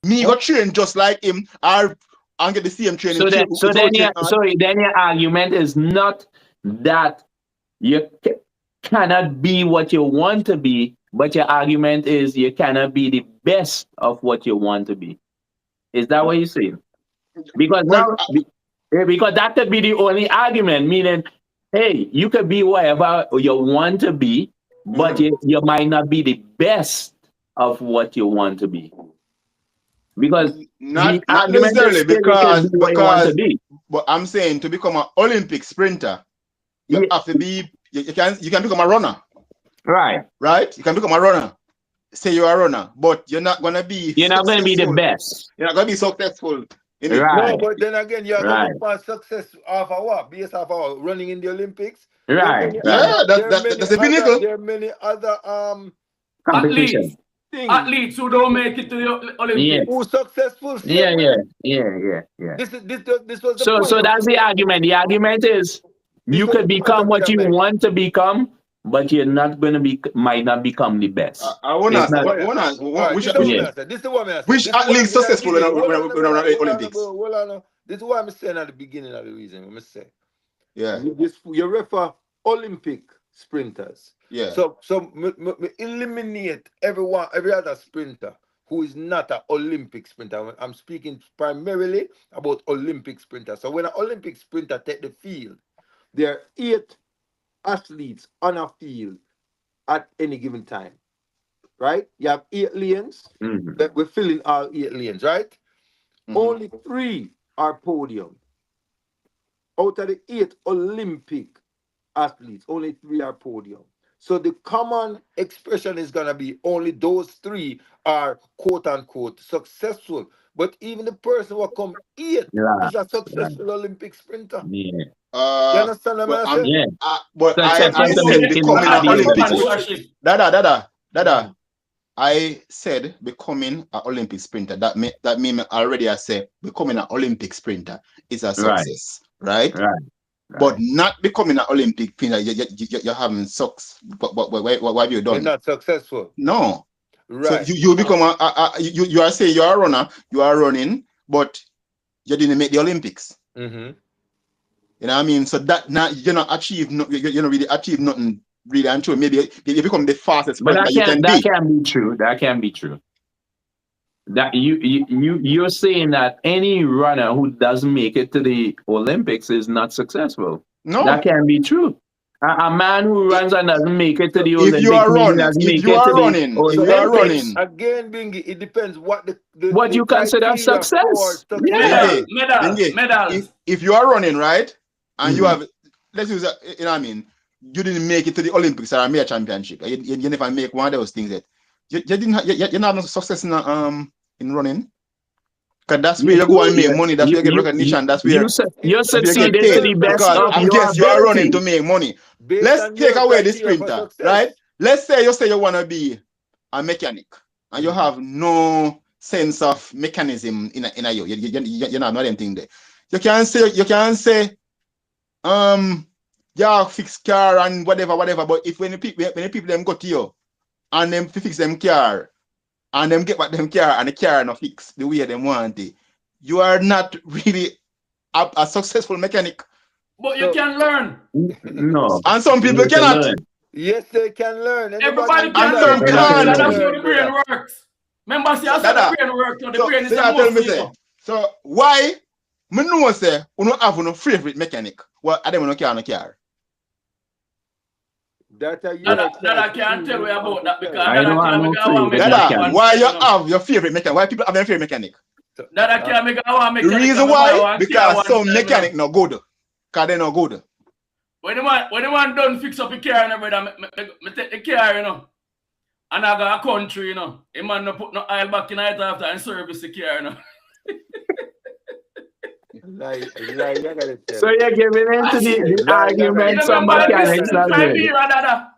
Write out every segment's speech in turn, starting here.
Me go train just like him, or and get the same training. Then your argument is not that you cannot be what you want to be, but your argument is you cannot be the best of what you want to be. Is that what you're saying? Because Well, because that could be the only argument, meaning, hey, you could be whatever you want to be, but you might not be the best of what you want to be. Because not the argument necessarily is still you can be what you want to be. but I'm saying to become an Olympic sprinter, you have to be you can become a runner. Right. Right? You can become a runner. Say you're a runner, but you're not gonna be You're not gonna be the best. You're not gonna be successful. Right. No, but then again, you're going to find success off of what? Based off of running in the Olympics. Right. Yeah, that's the pinnacle. There are many other competition. Athletes who don't make it to the Olympics. Who successful. Yeah. This was the point. So that's the argument. The argument is you could become what you want to become, but you're not going to might not become the best. I want to ask, which athlete successful when Olympics? This is what I'm saying at the beginning of the reason. I'm say, yeah, you refer Olympic sprinters. Yeah. So eliminate every other sprinter who is not an Olympic sprinter. I'm speaking primarily about Olympic sprinters. So when an Olympic sprinter take the field, there are 8 athletes on a field at any given time, right? You have 8 lanes. That we're filling all 8 lanes, right? Only 3 are podium. Out of the 8 Olympic athletes, only 3 are podium. So the common expression is gonna be only those 3 are quote unquote successful. But even the person who come 8 is a successful Olympic sprinter. Yeah. You understand what I'm saying? But I said becoming an Olympic Dada. I said becoming an Olympic sprinter. That mean already I said becoming an Olympic sprinter is a success, right? But not becoming an Olympic sprinter, you're having sucks. But what have you done? You're not successful. No. Right. So you become you are saying you're a runner, you are running, but you didn't make the Olympics. You know what I mean? So that now you're not really achieve nothing really until maybe you become the fastest. But that can be true. That can be true. That you're saying that any runner who doesn't make it to the Olympics is not successful. No, that can be true. A man who runs and doesn't make it to the Olympics. If you are running, again, Bingy, it depends what what you consider success. Medals. If you are running, right, and you have, let's use you know what I mean, you didn't make it to the Olympics or a major championship. You never make one of those things that you're not success in running. Because that's where you go and make money. That's where you get recognition. That's where you succeeded to the best of I guess you are running to make money. Let's take away the sprinter, right? Let's say you want to be a mechanic and you have no sense of mechanism in you. You're not them thing there. You can say yeah, fix car and whatever. But if when the people them go to you and them fix them car and them get back them car and the car not fix the way they want it, you are not really a successful mechanic. But you can learn. No. And some people cannot. Learn. Yes, they can learn. Everybody can learn. That's how the brain works. Remember, see how the brain works. So the brain is the most. So why me know say you don't have no favorite mechanic? Well, I don't know car. That I can't tell you about that because why you have your favorite mechanic? Why people have their favorite mechanic? That I can't make a mechanic. The reason why? Because some mechanic not good. Because they not good. When the man done fix up the car and everything, me take the car, you know, and I got a country, you know. The man no put no oil back in it after and service the car, you know. So you're giving into the arguments of mechanics.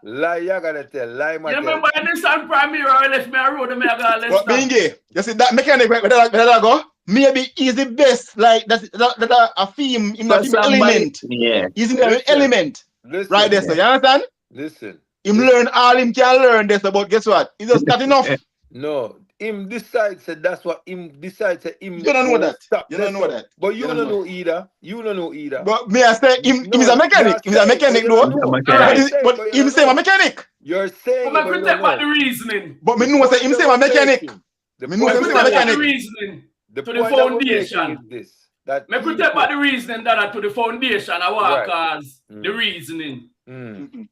Lie, you gotta tell. Lie, my. You remember Nissan Primera left me a road and me I got But Bingy, you see that mechanic where that go? Maybe he's the best, like that's a theme in the element. Yeah. He's in the element. Listen, right there, so you understand? Listen. Him learn all him can learn this, but guess what? It's just not enough. No, him decides that that's what him decides that him You don't know that. stop You don't know that. But You you don't don't know. know either. You don't know either. But me I say him is a No, mechanic. He's a you're saying, mechanic but you though. don't know. Mechanic. But you him don't say know. a mechanic. You're saying But it, me but could you take don't back the know. reasoning. But me The know say point him that say a we're mechanic. making- The Me know Me say him point could say a take back the mechanic. reasoning the to the point that we're making foundation. is this. That Me could take people- back the reasoning that to the foundation. I want Right. cause the Mm. reasoning. Mm.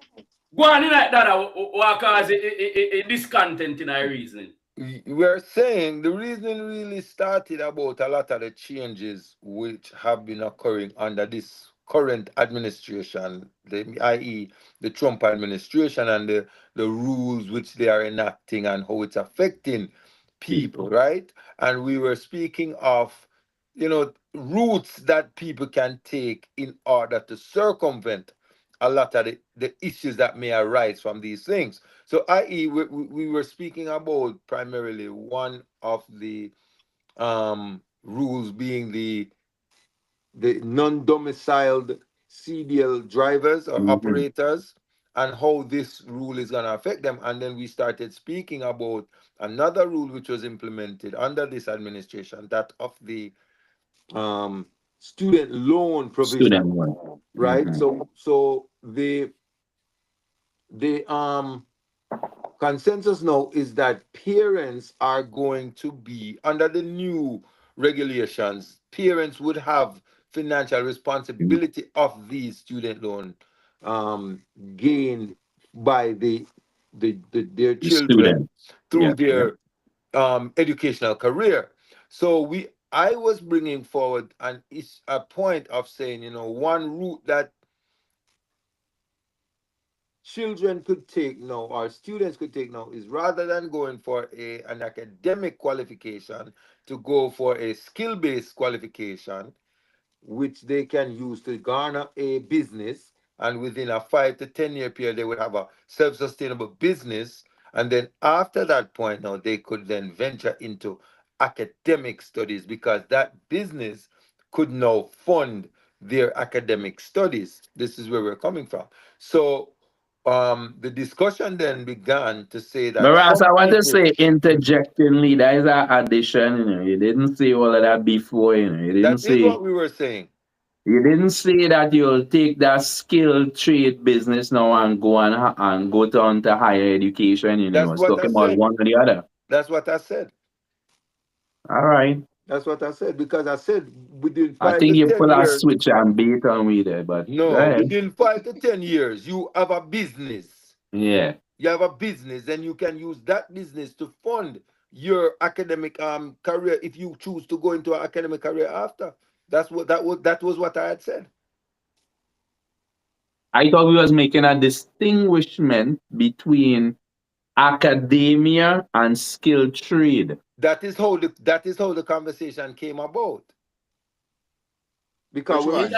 Go on in like that. I want cause a discontent in our reasoning. We're saying the reason really started about a lot of the changes which have been occurring under this current administration, i.e., the Trump administration, and the rules which they are enacting and how it's affecting people, right? And we were speaking of, routes that people can take in order to circumvent a lot of the issues that may arise from these things. So, i.e., we were speaking about primarily one of the rules being the non-domiciled CDL drivers or operators, and how this rule is going to affect them. And then we started speaking about another rule which was implemented under this administration, that of the student loan provision. Student loan. Right? So the consensus now is that parents are going to be under the new regulations. Parents would have financial responsibility of these student loan gained by their children through their educational career. So I was bringing forward it's a point of saying, one route that children could take now, or students could take now, is rather than going for an academic qualification, to go for a skill-based qualification, which they can use to garner a business, and within a 5 to 10 year period, they would have a self-sustainable business. And then after that point now, they could then venture into academic studies, because that business could now fund their academic studies. This is where we're coming from. So the discussion then began to say that. But Ras, I want to say interjectingly, that is an addition. You didn't say all of that before. You didn't say. That is what we were saying. You didn't say that you'll take that skill trade business now and go on to higher education. You That's was what talking I about said. one or the other. That's what I said. All right. That's what I said, because I said within 5 I think to you 10 pull a years. switch and beat on me there, but No, go ahead. within 5 to 10 years, you have a business. Yeah. You have a business, and you can use that business to fund your academic career if you choose to go into an academic career after. That was what I had said. I thought we was making a distinguishment between academia and skilled trade. That is how the conversation came about. Because Which one?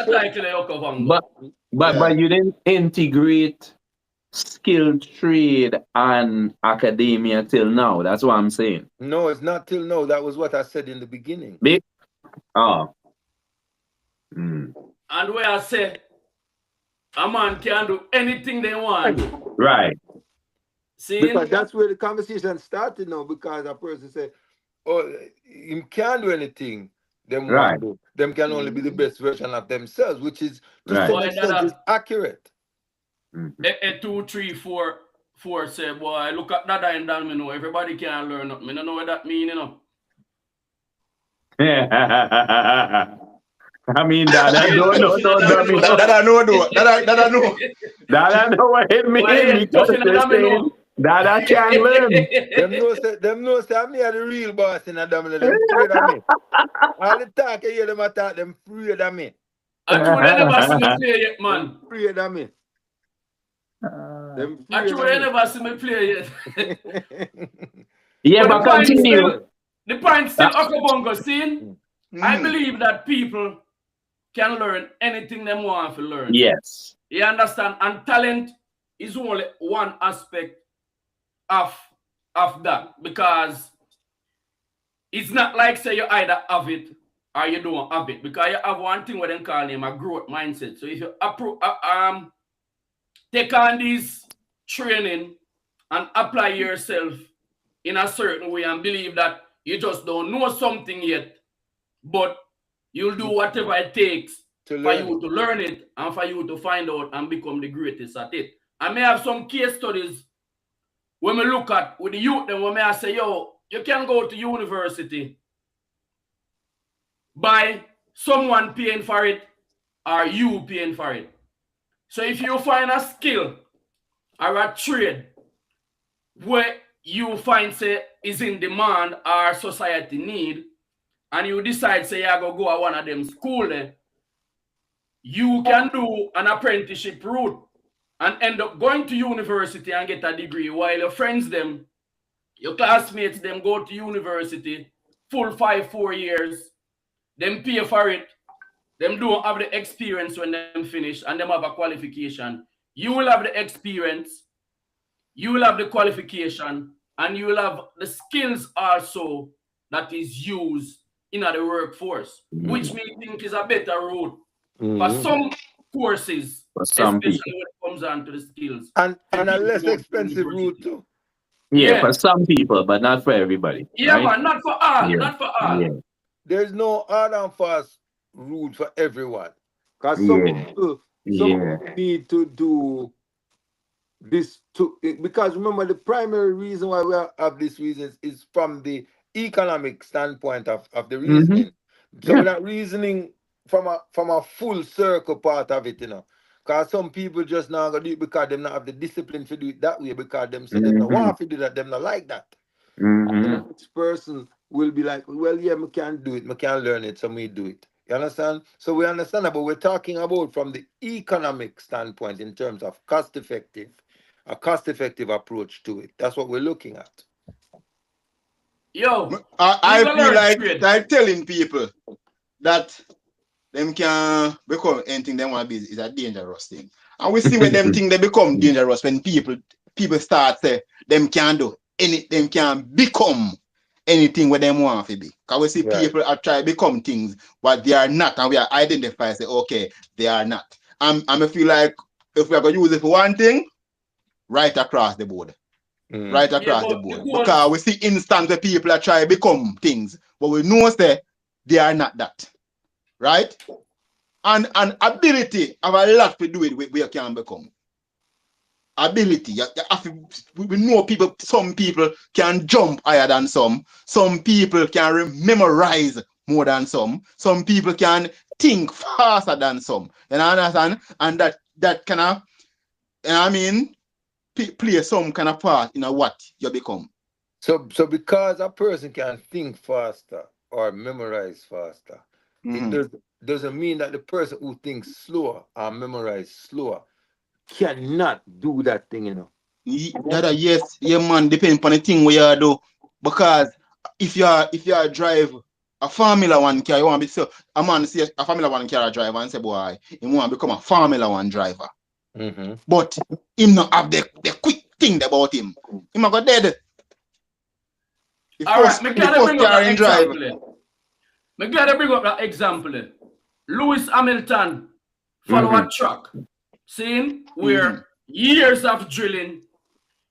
But you didn't integrate skilled trade and academia till now. That's what I'm saying. No, it's not till now. That was what I said in the beginning. And where I said a man can do anything they want. Right. See? Because that's where the conversation started now, because a person said, oh, him can't do anything. Them Right. Them can only be the best version of themselves, which is to Right. some extent is accurate. A 2, 3, 4 say, boy, look at that and down, me know everybody can learn up. Me don't know what that mean, I mean, that I don't know. That I know. That I know. That I know what it means, because they're saying that I can learn. Them know say me are the real boss in a damn. Them afraid of me. All the talk you hear them attack, them afraid of me. I true they never see me play yet, man. Afraid of me. I true they never see me play yet. Yeah, but continue. The point still Okobongo, see? I believe that people can learn anything they want to learn. Yes. You understand? And talent is only one aspect of that, because it's not like say you either have it or you don't have it, because you have one thing what they call them a growth mindset. So if you take on this training and apply yourself in a certain way and believe that you just don't know something yet, but you'll do whatever it takes for you to learn it and for you to find out and become the greatest at it. I may have some case studies when we look at with the youth, then when I say, yo, you can go to university by someone paying for it or you paying for it. So if you find a skill or a trade where you find say is in demand or society need, and you decide say you go to one of them school there, you can do an apprenticeship route and end up going to university and get a degree while your friends them, your classmates them go to university full 4 years, them pay for it, them don't have the experience when them finish and them have a qualification. You will have the experience, you will have the qualification, and you will have the skills also that is used in the workforce, which me think is a better route for some courses, especially when it comes down to the skills. And a less expensive route too. Yeah, for some people, but not for everybody. Yeah, right? man, not for all. Not for all. Yeah. There's no hard and fast route for everyone. Because some people need to do this too. Because remember, the primary reason why we have these reasons is from the economic standpoint of the reasoning. So we're not reasoning from a full circle part of it, you know. Because some people just not gonna do it because them not have the discipline to do it that way, because them say them not want to do that, them not like that. Each person will be like, well, yeah, me can do it, me can learn it, so me do it. You understand? So we understand, but we're talking about from the economic standpoint in terms of a cost-effective approach to it. That's what we're looking at. Yo, I feel like telling people that them can become anything they want to be is a dangerous thing. And we see when them things they become dangerous when people start say them can do them can become anything what them want to be. Because we see people are trying to become things but they are not, and we are identify say okay, they are not. And I feel like if we are going to use it for one thing, right across the board. Right across the board. Because we see instances where people are trying to become things, but we know that they are not that. Right? And ability have a lot to do with where you can become. Ability. We know people, some people can jump higher than some people can memorize more than some people can think faster than some. You understand? And that kind of, you know what I mean, play some kind of part in what you become. So because a person can think faster or memorize faster, it doesn't mean that the person who thinks slower or memorize slower cannot do that thing, you know. Yes, man, depending on the thing we are do. Because if you drive a Formula One car, you want to be so a man see a Formula One car driver and say, boy, he want to become a Formula One driver. But him not have the quick thing about him. He might go dead. All right, I'm glad to bring up that example. Lewis Hamilton follow a truck. Seeing where years of drilling,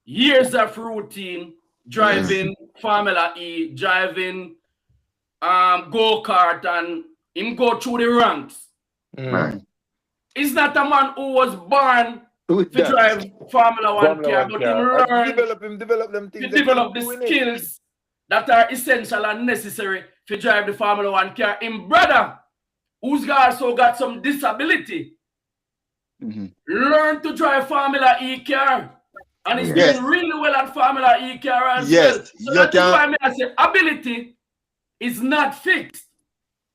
years of routine, driving Formula E, driving go-kart, and him go through the ranks. It's not a man who was born to drive Formula One car, but he learned to develop the skills that are essential and necessary to drive the Formula One car. In brother, who's also got some disability, learn to drive Formula E car, and he's doing really well at Formula E car as well. So that is why I say ability is not fixed.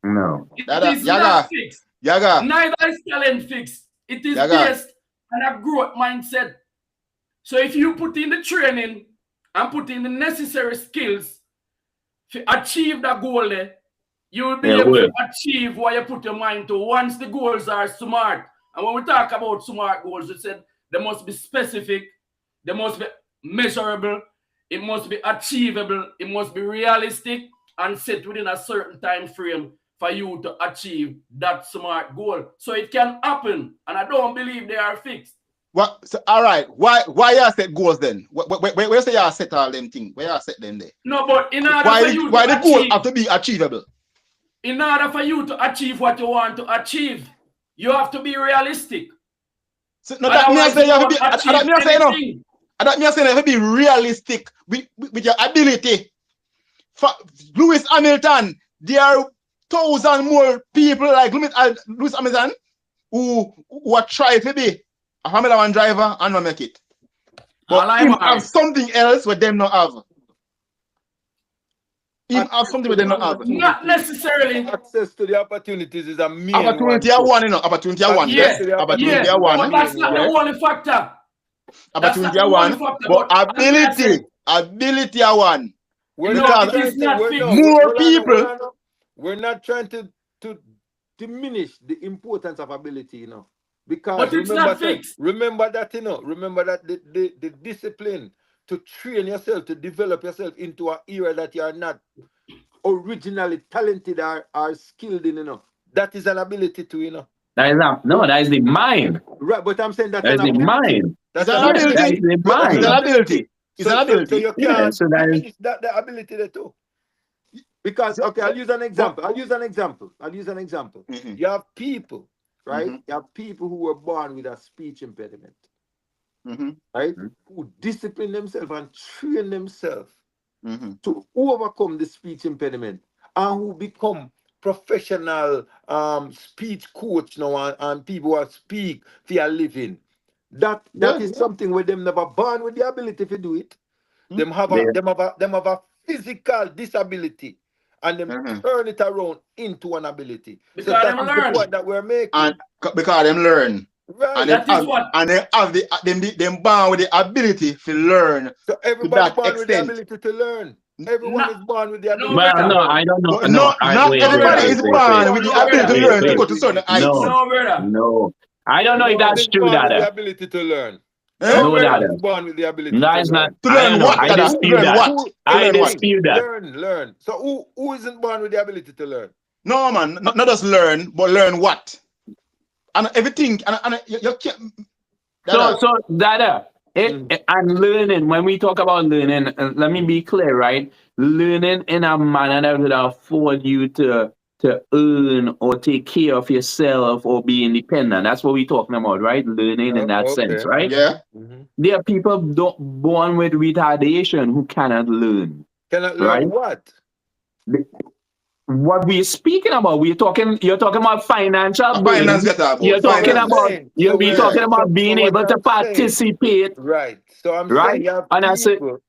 No, it is not fixed. Neither is talent fixed. It is based on a growth mindset. So if you put in the training and put in the necessary skills to achieve that goal there, you will be able to achieve what you put your mind to once the goals are smart. And when we talk about smart goals, we said they must be specific, they must be measurable, it must be achievable, it must be realistic and set within a certain time frame for you to achieve that smart goal. So it can happen, and I don't believe they are fixed. What? So, all right. Why you set goals then? Where you say you set all them things? Where you set them there? No, but in order for you Why to the goal achieve, have to be achievable? in order for you to achieve what you want to achieve, you have to be realistic. So, no, that me I say you have to be. That me I say no. Anything. That me I say you have to be realistic with your ability. For Lewis Hamilton, there are 1,000 more people like Lewis Hamilton who are trying to be a Formula One driver and not make it. But him have something else where them not have. Him have something where them not have. Not necessarily. Access to the opportunities is a main Opportunity are one, you know. Opportunity are one. Yes. Opportunity are one. But that's not the only factor. Opportunity are one. But ability are one. More people. We're not trying to diminish the importance of ability, you know. Because but it's not fixed. Remember that the discipline to train yourself, to develop yourself into an area that you are not originally talented or skilled in, you know. That is an ability to, you know. That is the mind. Right, but I'm saying that's an ability. Mind. That's an ability. That is the mind. It's an ability. It's an ability. So you can't finish that the ability there too. Because I'll use an example. Mm-hmm. You have people, right? Mm-hmm. You have people who were born with a speech impediment, right? Mm-hmm. Who discipline themselves and train themselves Mm-hmm. to overcome the speech impediment and who become professional speech coach now and people who speak for a living. That is something where them never born with the ability to do it. Them have a physical disability, and them turn it around into an ability. Because so that's the point that we're making. And because them learn. Right. And they have them born with the ability to learn. So everybody born with the ability to learn. Everyone is born with the ability. Well, no, I don't know. Not everybody is born with the ability to learn to go to certain heights. No. I don't know if that's true, Dada. The ability to learn. No, Dada. Born with the ability no, it's not. To learn what? I dispute that. I dispute that. Learn. So who isn't born with the ability to learn? No, man. Not just learn, but learn what? And everything. And you can't. So Dada. And learning, when we talk about learning, let me be clear, right? Learning in a manner that would afford you to earn or take care of yourself or be independent. That's what we're talking about, right? Learning in that sense, right? Yeah. There are people born with retardation who cannot learn. Cannot learn what? What we're speaking about, you're talking about financial burden. You're talking about being able to participate. Right. So I'm saying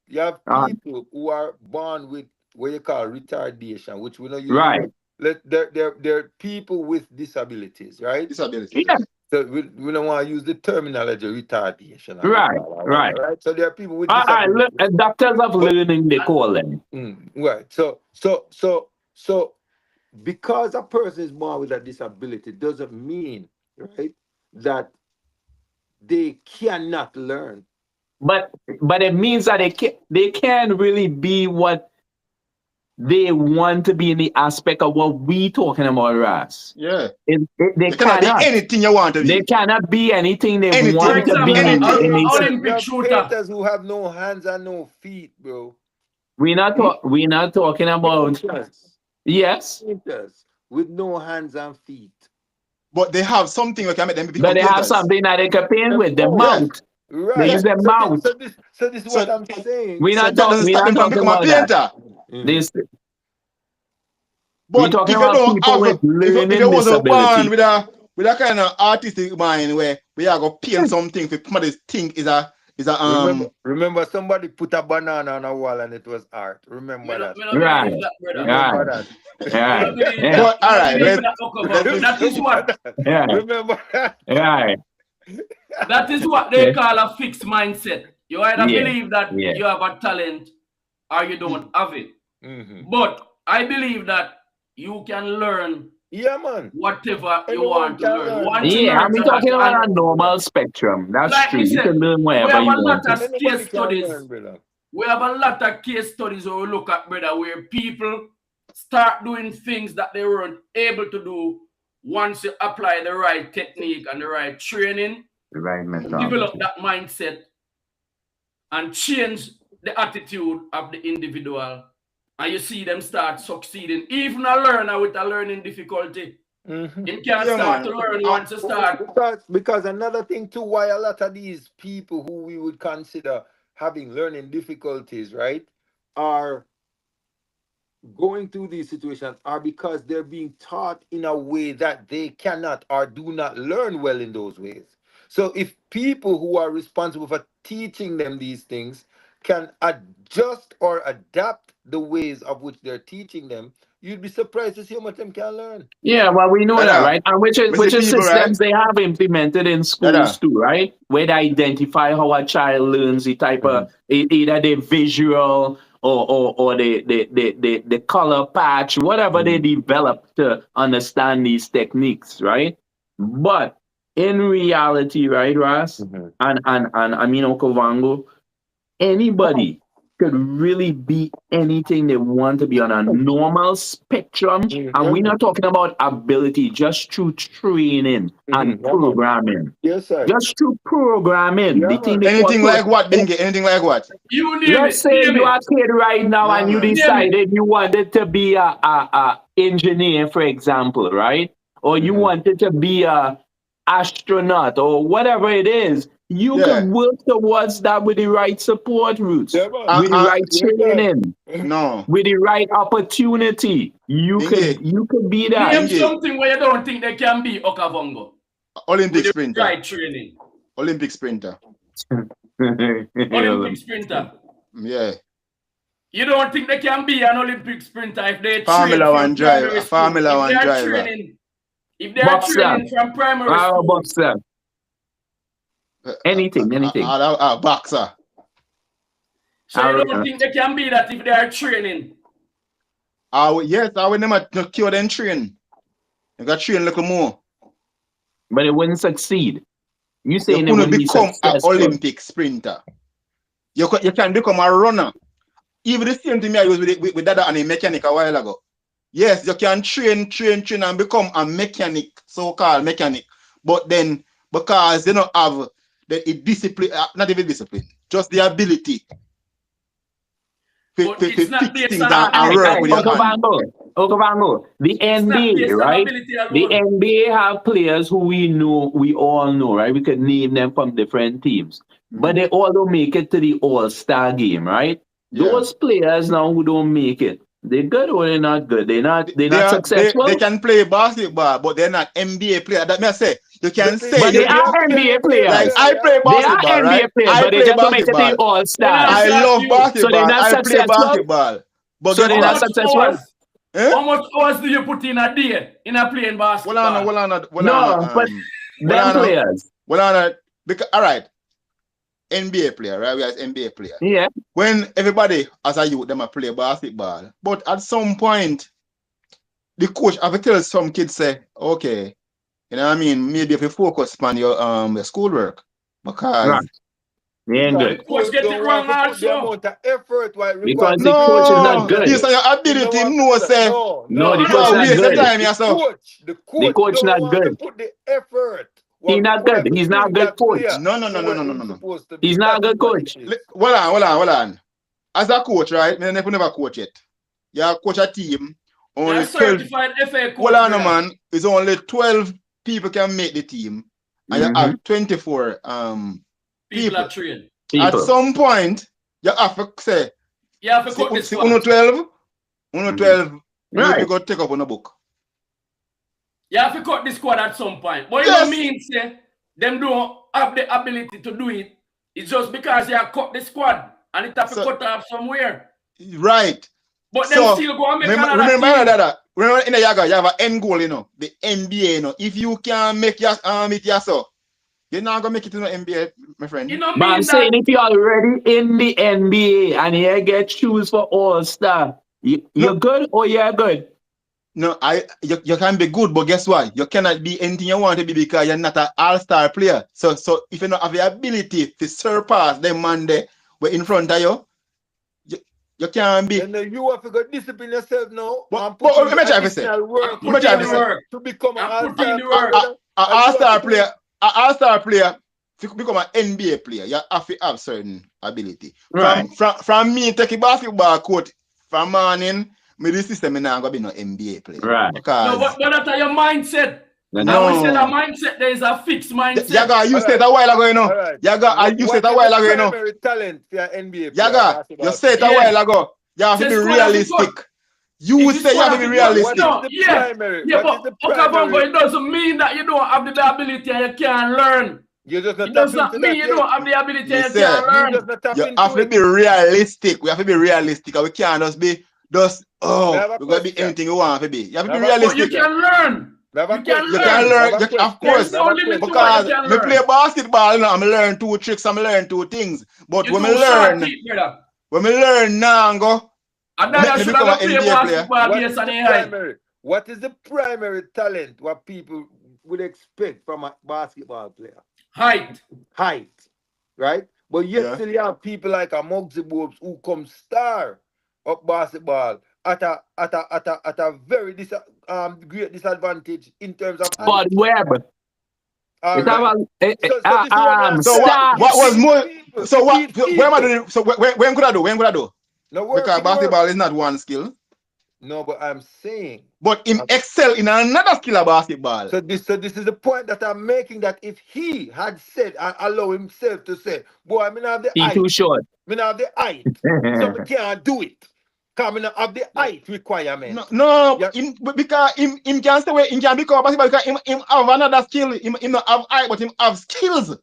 you have people who are born with what you call retardation, which we know you right. They're people with disabilities, right? Disabilities. Yeah. So we don't want to use the terminology retardation. Right. So there are people with disabilities. Doctors of learning, they call them. Right. So because a person is born with a disability doesn't mean, right, that they cannot learn. But it means that they can't really be what they want to be in the aspect of what we talking about, Ras. Yeah. They cannot be anything you want to be. They cannot be anything they want to be. Olympic shooters who have no hands and no feet, bro. We're not talking about yes. With no hands and feet. But they have something that can make them become But they have something that they can paint with their mouth. Right. They use their mouth. So this is what I'm saying. We're not talking about that. But if you wasn't born with a kind of artistic mind where we are gonna paint something for somebody think is a remember somebody put a banana on a wall and it was art. Remember that. Right. Remember that. Yeah. But all right, that is what. Yeah. Remember that. Right. That is what they call a fixed mindset. You either believe that you have a talent or you don't have it. But I believe that you can learn whatever you want to learn. I'm talking about a normal spectrum. That's true. You can learn wherever you want to. We have a lot of case studies where we look at, brother, where people start doing things that they weren't able to do once you apply the right technique and the right training. Right mentality. develop that mindset and change the attitude of the individual, and you see them start succeeding. Even a learner with a learning difficulty, it can start to learn once you start. Because another thing too, why a lot of these people who we would consider having learning difficulties, right, are going through these situations are because they're being taught in a way that they cannot or do not learn well in those ways. So if people who are responsible for teaching them these things can adjust or adapt the ways of which they're teaching them, you'd be surprised to see how much them can learn. Yeah, well, we know that, right? And which is people, systems they have implemented in schools too, right? Where they identify how a child learns the type of either the visual or the color patch, whatever they develop to understand these techniques, right? But in reality, right, Ras, and I mean Okavango, anybody could really be anything they want to be on a normal spectrum. And we're not talking about ability, just through training and programming. Yes, sir. Just through programming. Yeah, anything like what, Bingy? Anything like what? You name Let's it, say name you it. are a kid right now and you decided you wanted to be a engineer, for example, right? Or you wanted to be a astronaut or whatever it is. You can work towards that with the right support routes, with the right training, with the right opportunity. You could be that. Name something where you don't think they can be, Okavango. Olympic sprinter. Right training. Olympic sprinter. Olympic sprinter. Yeah. You don't think they can be an Olympic sprinter if they Formula One driver. Formula One driver. If they are training from primary school. Boxer. Anything. Boxer. So you don't think they can be that if they are training? Yes, I would never cure them train. You got train a little more. But it wouldn't succeed. You say you couldn't become an Olympic sprinter. You can become a runner. Even the same thing I used with Dada and a mechanic a while ago. Yes, you can train and become a mechanic, so-called mechanic. But then, because they don't have the discipline, not even discipline, just the ability to fix things and work with your hand. Okavango, the NBA, right? The NBA have players who we all know, right? We could name them from different teams. But they all don't make it to the All-Star game, right? Those players now who don't make it, they're good or they're not good? They're not successful. They can play basketball, but they're not NBA players. That may I say. You can say. But they are NBA players. Like I play basketball, they are NBA players, right? but they just don't make it to the All-Star. I love basketball. So they're not I play basketball. But so they're not successful. How much hours do you put in a day in a playing basketball? But them players. Because all right. NBA player, right? We are NBA player. Yeah. When everybody as a youth, them a play basketball. But at some point, the coach have to tell some kids say, okay, you know what I mean? Maybe if you focus on your schoolwork. Because they ain't good. Coach get it wrong also. Because the coach is not good. This is your ability, No, the coach is not good. The coach not good. Put the effort. He's not good. He's not a good coach. No. He's not a good coach. Hold on. As a coach, right? I never coach it. You coach a team. Only 12. Hold on, man. It's only 12 people can make the team. And you have 24 people. At some point, you have to say, you have to cut this 12. You go take up on a book. You have to cut the squad at some point. But it don't mean say them don't have the ability to do it. It's just because you have cut the squad and it have to cut off somewhere. Right. But them still go and make another remember in the Yaga, you have an end goal, the NBA, If you can make your it yourself, you're not gonna make it to the NBA, my friend. But I'm saying if you're already in the NBA and you get choose for All-Star, you're good or you're good? No, you can be good, but guess what? You cannot be anything you want to be because you're not an all-star player. So if you don't have the ability to surpass them man there, but in front of you can't be. And you have to go discipline yourself now. But let me try to say. To become an all-star player. An all-star player to become an NBA player, you have to have certain ability. Right. From me take a basketball court from morning, me the system I'm not gonna be no NBA player. Right. Because No, but that's your mindset. No. Now we said a mindset, there is a fixed mindset. Yaga, you said Alright. a while ago, you know. Alright. Yaga, you said a while ago, you know. Primary talent for your NBA player, Yaga, basketball you said a player? while ago. You have to be Say squad have to go. realistic. You If say you have to be squad have to go, realistic. What is the Yeah. primary? Yeah, What is but the Okabongo, primary? it doesn't mean that you don't have the ability and you can't learn. You just not It tap does not into mean that you yet. don't have the ability and you Listen, can't You learn. just not tap You into have to it. be realistic. We have to be realistic. And we can't just be just I have a we're gonna be question. anything you want to be. You have to be I have a But you realistic. can learn. I have a You can You question. can learn. learn, I have a of question. course. There's no I have a limit to question. what you Because can me learn. play basketball, you know, I'm learn 2 tricks, I'm learn 2 things. But You when me too short learn, teeth, brother. when me learn now, go And make that me should become have an play NBA player. basketball What based is on the AI. primary? What is the primary talent what people would expect from a basketball player? Height. Height, right? But yet Yeah. still you have people like a Muggsy Bogues who come star of basketball at a very great disadvantage in terms of height. But Webb. All It have right. a, So this is what I'm So saying. what was You beat more people. so You what beat where am I people. doing so when could I do? When could I do? No work. Because basketball is not one skill. No, but I'm saying. But him excel in another skill of basketball. So this is the point that I'm making, that if he had said and allow himself to say, boy, I mean I have the he height. too short. I have the height. So I can't do it. Because I mean, have the height requirement. No, Yeah. because him can stay away, him can become basketball because him have another skill. Him not have height, but him have skills.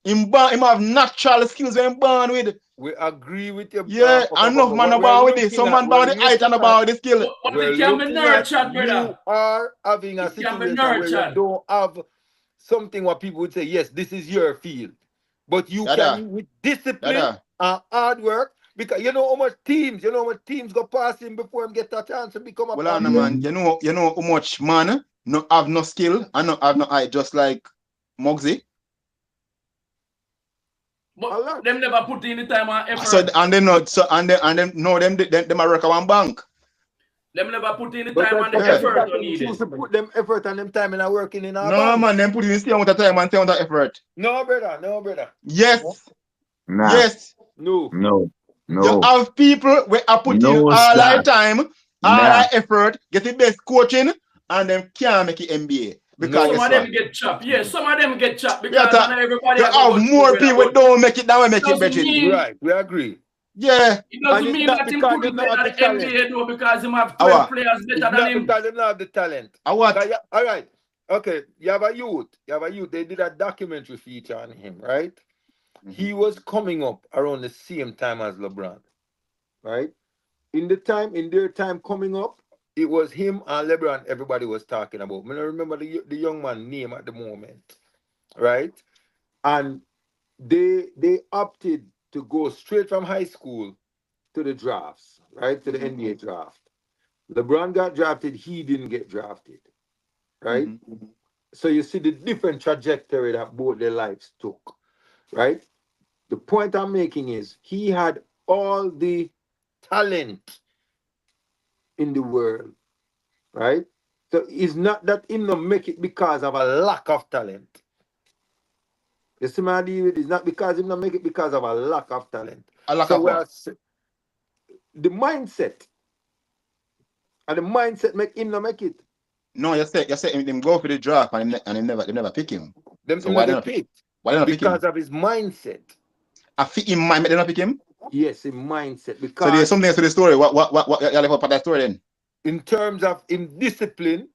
Him have natural skills when him born with. We agree with you. Yeah, enough man about with this. Some man born with the height and about with the skill. But We're it can be looking at nurtured, brother. you are having a It can be situation where you nurtured. don't have something what people would say, yes, this is your field. But you Dada. can, with discipline Dada. and hard work, because you know how much teams go past him before him get a chance to become a Well, I know, player. man. You know how much man no have no skill and no have no height, just like Muggsy. But them never put in the time and effort. So and then no, so and then no them a work at one bank. Them never put in the But time and the that's effort because on they needed. choose to put them effort and them time in a working in our No bank. man, them put in the same amount of time and same amount of effort. No, brother. No, brother. Yes, Nah. yes. No. No. You have people where I put in No, all sir. our time, all Nah. our effort, get the best coaching, and them can't make it NBA. Because No, Some guess of them what? get chopped. Yeah, some of them get chopped because Yeah, not everybody You have have a good more career, people but don't make it than we make it doesn't better. mean- Right. We agree. Yeah. it doesn't And it's mean not that him because could they be don't have better the than talent. NBA though, because him have Our- 12 players It's better not than him. because they don't have the talent. What? All right. Okay. You have a youth. They did a documentary feature on him, right? He was coming up around the same time as LeBron, right? In their time coming up, it was him and LeBron everybody was talking about. I remember the young man name at the moment, right? And they opted to go straight from high school to the drafts, right? To the NBA draft. LeBron got drafted, he didn't get drafted, right? So you see the different trajectory that both their lives took, right? The point I'm making is he had all the talent in the world, right? So it's not that him not make it because of a lack of talent. You see my deal? It's not because him not make it because of a lack of talent. A lack So of what? whereas the mindset, and the mindset make him not make it. No, you say him go for the draft and they never pick him. Them So him why not not? get picked Why they not pick him? because of his mindset. I fit him mind, they not pick him. Yes, his mindset. So Because there's something else to the story. What you left up at that story then? in terms of him discipline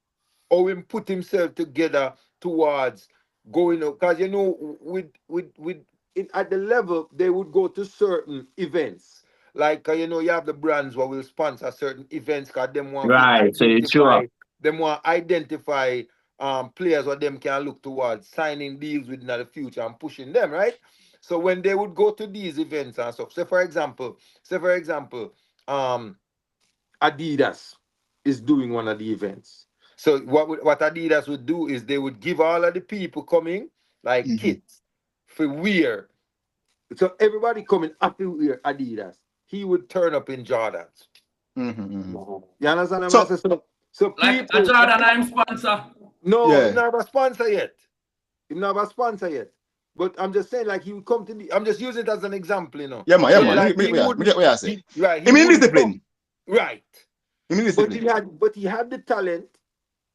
or him put himself together towards going up, because at the level they would go to certain events, like you have the brands who will sponsor certain events because them want to Right, so it's sure. them want to identify players what them can look towards signing deals with in the future and pushing them, right? So when they would go to these events and stuff, say for example, Adidas is doing one of the events. So what Adidas would do is they would give all of the people coming like kits for wear. So everybody coming up to wear Adidas. He would turn up in Jordans. You understand? So Like people, a Jordan I'm sponsor. no, Yeah. he not have a sponsor yet. He not have a sponsor yet. But I'm just saying, like, he would come to the. I'm just using it as an example, you know. Yeah, man. Yeah, So, man. like, Me he get wouldn't- what I say. Right. He mean wouldn't discipline. come- Right. He mean But discipline. he had the talent.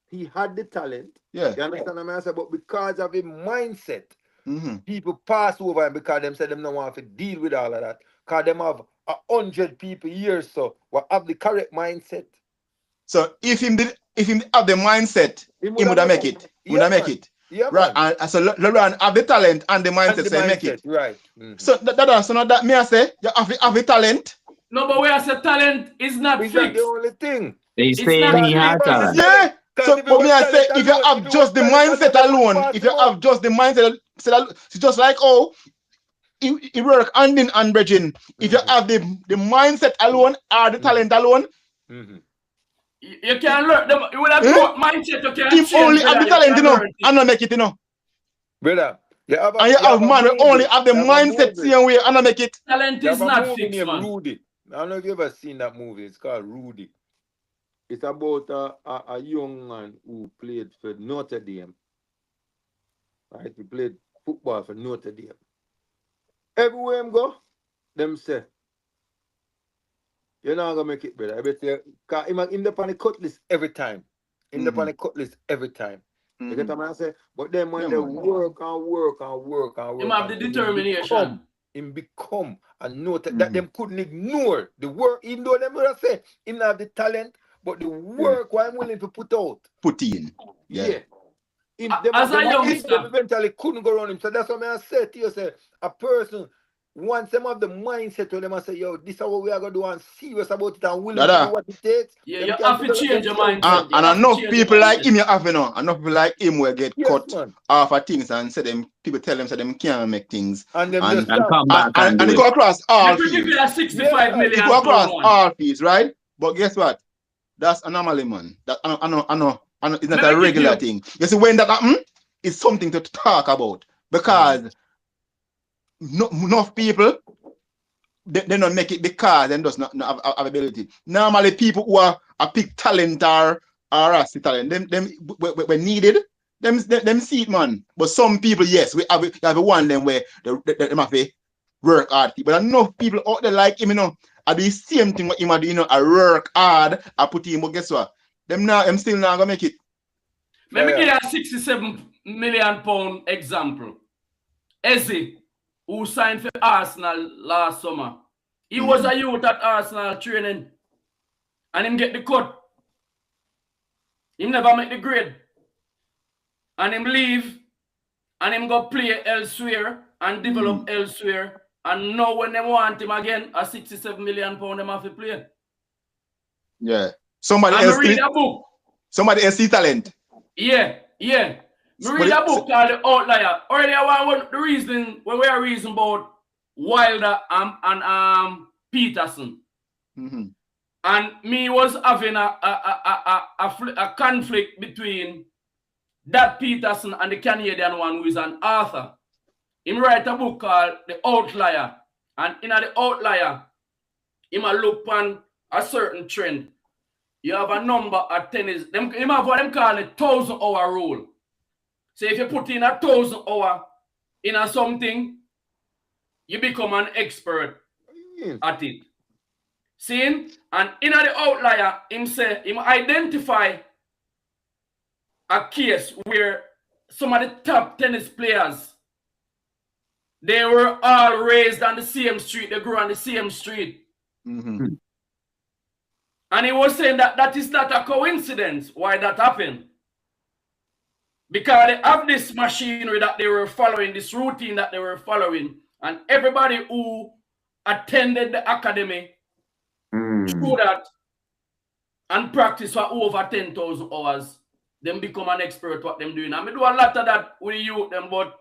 He had the talent. Yeah. You understand what I'm saying? But because of his mindset, Mm-hmm. people pass over him because them said them don't want to deal with all of that. Because them have 100 people here, so what have the correct mindset. So if him have the mindset, he would have make it. He would have make it. Yeah, Right. man. And so LeBron have the talent and the mindset, And the so he make it. Right. Mhm. So that me I say you have the talent. No, but we as a talent is not Is that fixed. the only thing? He's It's saying not he fixed. has talent. Yeah. So if but me I say if you alone, have just the mindset alone, if you have just the mindset, so that, it's just like he work hand in hand, bridging. If you have the mindset alone or the talent alone, Mhm. You can learn them. You will have growth mindset. You can if change only brother, have the you talent, can you know, learn it. and not make it, you know. Brother, you have a, And you have man who movie. only have the You a mindset movie. same way and not make it. Talent You is have a not movie fixed, named man. Rudy. I don't know if you ever seen that movie. It's called Rudy. It's about a young man who played for Notre Dame. Right? He played football for Notre Dame. Everywhere him go, them say, you're not gonna make it, brother. I bet you, cause him the on the cut list every time. In the on the cut list every time. You get what I'm saying? But then when Yeah, they man. work and work and work and work, You have the and determination. him become a note that them couldn't ignore the work, even though them would have said him not have the talent, but the work what I'm willing to put out. Put in. Yeah. Him, As a them youngster. eventually couldn't go around him. So that's what I said to you, say a person once them have the mindset to them and say, yo, this is what we are gonna do and serious about it and willing to do what it takes. Yeah, them you can have to develop change your themselves. mindset. And enough people like him you have, you know. Enough people like him will get Yes, cut man. off of things and say them people tell them so them can't make things. And them And- just And stop. come back and And do it go it. across all Let me give fields. you a 65 Yeah, million It go across pound one. all fields, right? But guess what? That's anomaly, man. That I know, it's not Let a me give regular you- thing. You see, when that happen, it's something to talk about because enough people they don't make it because they does not have ability. Normally, people who are a big talent or a talent, them when needed, them see it, man. But some people, yes, we have one them where they have to work hard. But enough people out there like him, you know, are the same thing what him are doing, you know, I work hard, I put him, but guess what? Them still not gonna make it. Let me Yeah. give you a 67 million pound example. Eze, who signed for Arsenal last summer. He was a youth at Arsenal training. And him get the cut. Him never make the grade. And him leave. And him go play elsewhere and develop elsewhere. And now when they want him again, a 67 million pound them have to play. Yeah. Somebody And else I read a book. somebody else see talent. Yeah. Me read a book called The Outlier. Earlier, the reason when we are reasoning about Wilder and Peterson, Mm-hmm. and me was having a conflict between that Peterson and the Canadian one who is an author. He write a book called The Outlier, and in The Outlier, he might look on a certain trend. You have a number of tennis. He have what them call the 1,000-hour rule. So if you put in 1,000 hours in a something, you become an expert at it. See? And in The Outlier, him identify a case where some of the top tennis players, they were all raised on the same street, they grew on the same street. Mm-hmm. And he was saying that is not a coincidence why that happened. Because they have this machinery that they were following, this routine that they were following, and everybody who attended the academy through that and practice for over 10,000 hours, then become an expert what them doing. I mean, do a lot of that with the youth, them, but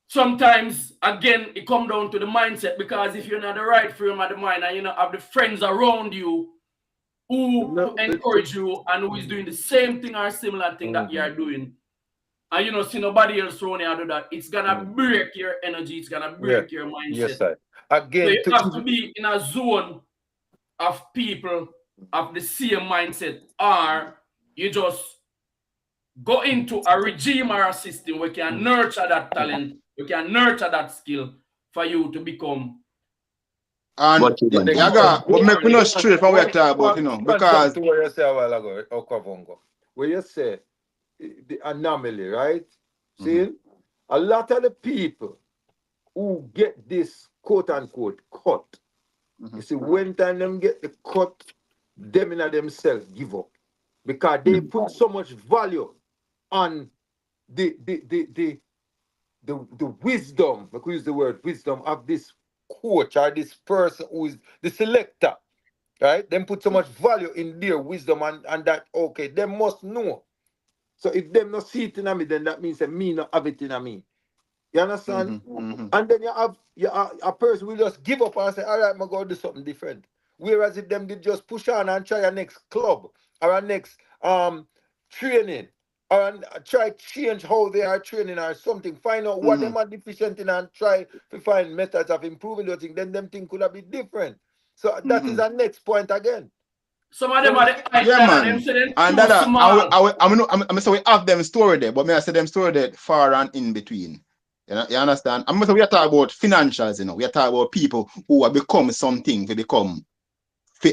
sometimes, again, it comes down to the mindset, because if you're not the right frame of the mind and you don't have the friends around you who encourage you and who is doing the same thing or similar thing that you are doing, and you know, see nobody else around you do that, it's gonna break your energy, it's gonna break your mindset. Yes, sir. Again, So you have to be in a zone of people of the same mindset, or you just go into a regime or a system where we can nurture that talent, we can nurture that skill for you to become. And But you don't. Yaga, but make me not straight from what we talk about, you know, because to what you say a while ago, Okavongo, where you say the anomaly, right? See, a lot of the people who get this quote unquote cut, you see, when time them get the cut, them in themselves give up because they put so much value on the wisdom, I could use the word wisdom of this coach or this person who is the selector, right? Them put so much value in their wisdom and that, okay, they must know. So if them not see it in me, then that means that me not have it in me. You understand? And then you have a person will just give up and say, all right, I'm going to do something different. Whereas if them did just push on and try a next club or a next training, or try change how they are training or something, find out what them are deficient in and try to find methods of improving those things, then them things could have been different. So that is our next point again. Some of them are the man. And that I'm so we have them stored there, but me I say them stored there far and in between. You understand? I'm we are talking about financials, you know. We are talking about people who have become something, to become to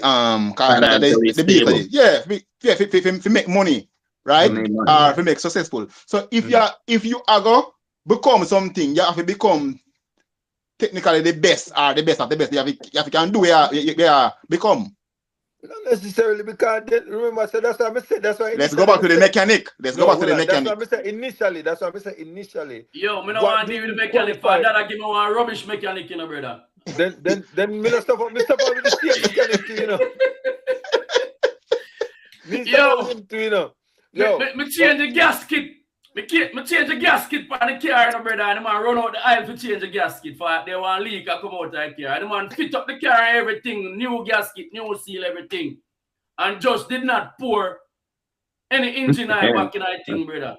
make money, right? Or to make successful. So if you are go become something, you have to become technically the best or the best of the best. You have to can do where become. Not necessarily because remember I said that's what I said. That's why. Let's go back to the mechanic. Let's go back to the mechanic. That's what I said initially. That's what I said initially. Yo, me no want to deal with the mechanic. For that, I give me one rubbish mechanic, you know, brother. Then me not stop with the same mechanic, you know. Me change the gasket. Me change the gasket for the car, you know, brother. And the man run out the aisle to change the gasket for they want leak and come out of the car. And the man fit up the car and everything, new gasket, new seal, everything. And just did not pour any engine oil back in that thing, brother.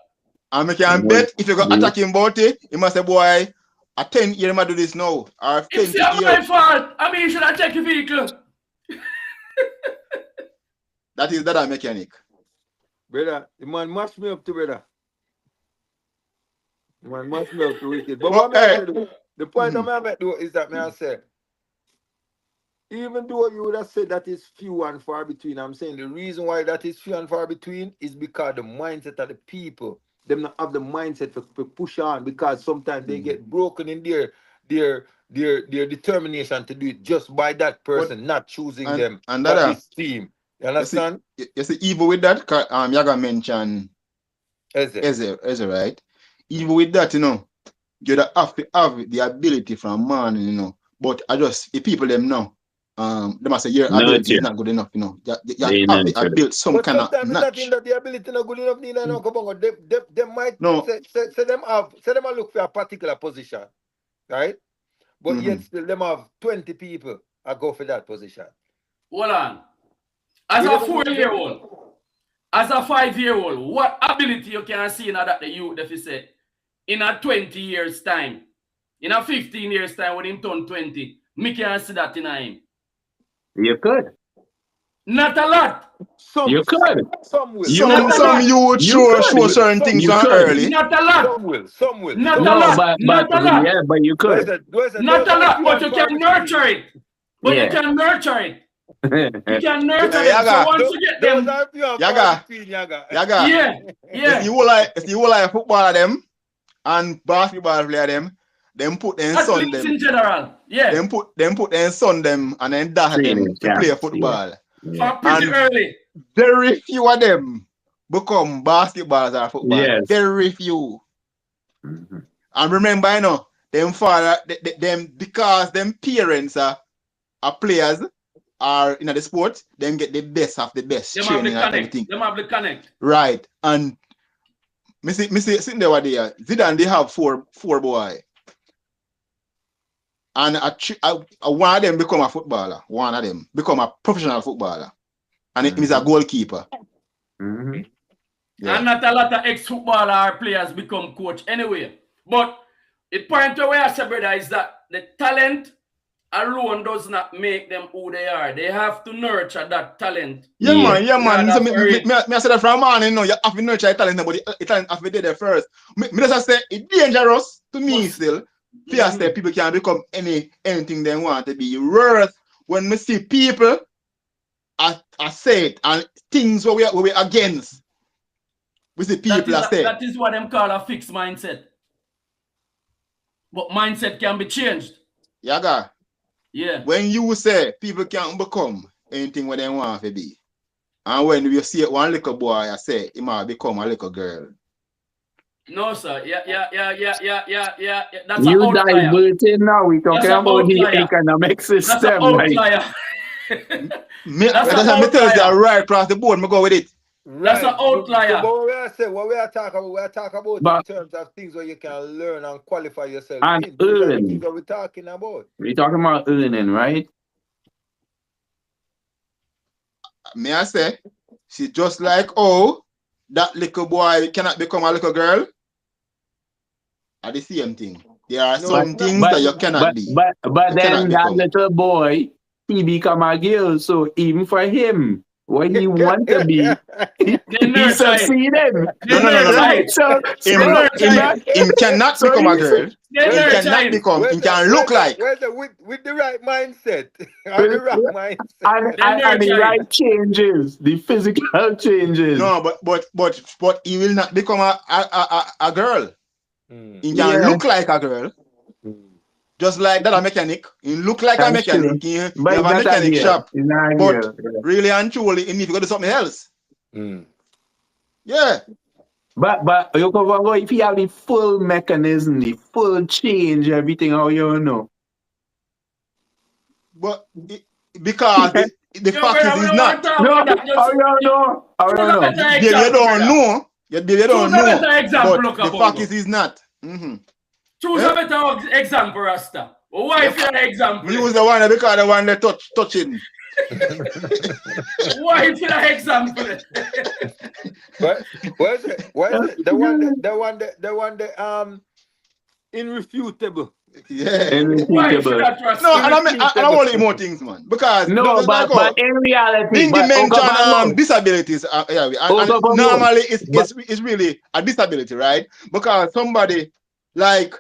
And I can bet if you got attacking about it, you must say, boy, a 10 year man do this now. Or 10 it's my fault. I mean, you should have checked your vehicle. That is that a mechanic. Brother, the man mashed me up to brother. The man mashed me up to wicked. But what the point I'm at though is that I say, even though you would have said that is few and far between, I'm saying the reason why that is few and far between is because the mindset of the people, them not have the mindset for push on, because sometimes they get broken in their determination to do it just by that person, not choosing them and that this team. You understand? You see, even with that, Yaga mentioned Eze, right? Even with that, you know, you have to have the ability from man, you know. But I just the people them know. They must say your ability is not good enough, you know. You have to build some kind of notch. That the ability not good enough, they might say them look for a particular position, right? But yet still them have 20 people I go for that position. Hold on. As a 4-year-old, as a 5-year-old, what ability you can see now that the youth deficit in a 20 years time, in a 15 years time when him turn 20, me can see that in him. You could. Not a lot. You could. Some will. Some you would show certain things early. Not a lot. Some will. Not a lot. Not a lot. Yeah, but you could. Not a lot, but you can nurture it. But you can nurture it. You can nurture it. So once you get them, Yaga. Yeah. If you like football them and basketball player them put their son them in general. Yeah. Them put their son them and then dash them to play football. Pretty early. Very few of them become basketballers or football. Yes. Very few. And remember, you know, them father them because them parents are players are in the sport, them get the best of the best. Them have the connect. Them have the connect. Right. And me see sitting there what they are. Zidane, they have four boy. And one of them become a footballer. One of them become a professional footballer. And he's a goalkeeper. Yeah. And not a lot of ex-footballer players become coach anyway. But the point where I say, brother, is that the talent alone does not make them who they are. They have to nurture that talent. Yeah, man. Yeah, So me that's I say that from morning, you know, you have to nurture your talent, but the talent have to be there first. Me just say it's dangerous to me still. Fear say people can become anything they want to be. Worth when we see people I say it and things where we against. We see people are saying. That is what them call a fixed mindset. But mindset can be changed. Yaga. Yeah. When you say people can't become anything what they want to be, and when you see one little boy, I say he might become a little girl. No, sir. Yeah. That's You an outlier. diverting now. We're talking That's an about the outlier. economic system. That's an outlier. Me That's an tell you outlier. right across the board, me go with it. Right. That's an outlier. But what we are talking about in terms of things where you can learn and qualify yourself. And in. These are the earn. things that we're talking about. We're talking about earning, right? May I say, she just like, oh, that little boy cannot become a little girl. Are the same thing. There are some things that you cannot be. But You then cannot that become. little boy, he become a girl. So even for him, what he want to be, he succeeded. No. So Him cannot So become a you girl. He cannot become. He can look like. With the right mindset. And the right mindset. and the right changes, the physical changes. No, but he will not become a girl. He can look like a girl. Just like that a mechanic. He look like a mechanic. He have a mechanic shop. But really and truly, he need to go to something else. Yeah. But you can go if you have the full mechanism, the full change, everything how you know. But because the fact is not. No, how you know? How you know? You don't know. You don't know. But the fact is not. Choose a better example, Rasta. Why is your example? Use the one because the one that touching. Why is your example? What is it? The one that irrefutable. Yeah. Irrefutable. No, and I want more things, man. Because but in reality, in dimension disabilities, and normally it's really a disability, right? Because somebody like.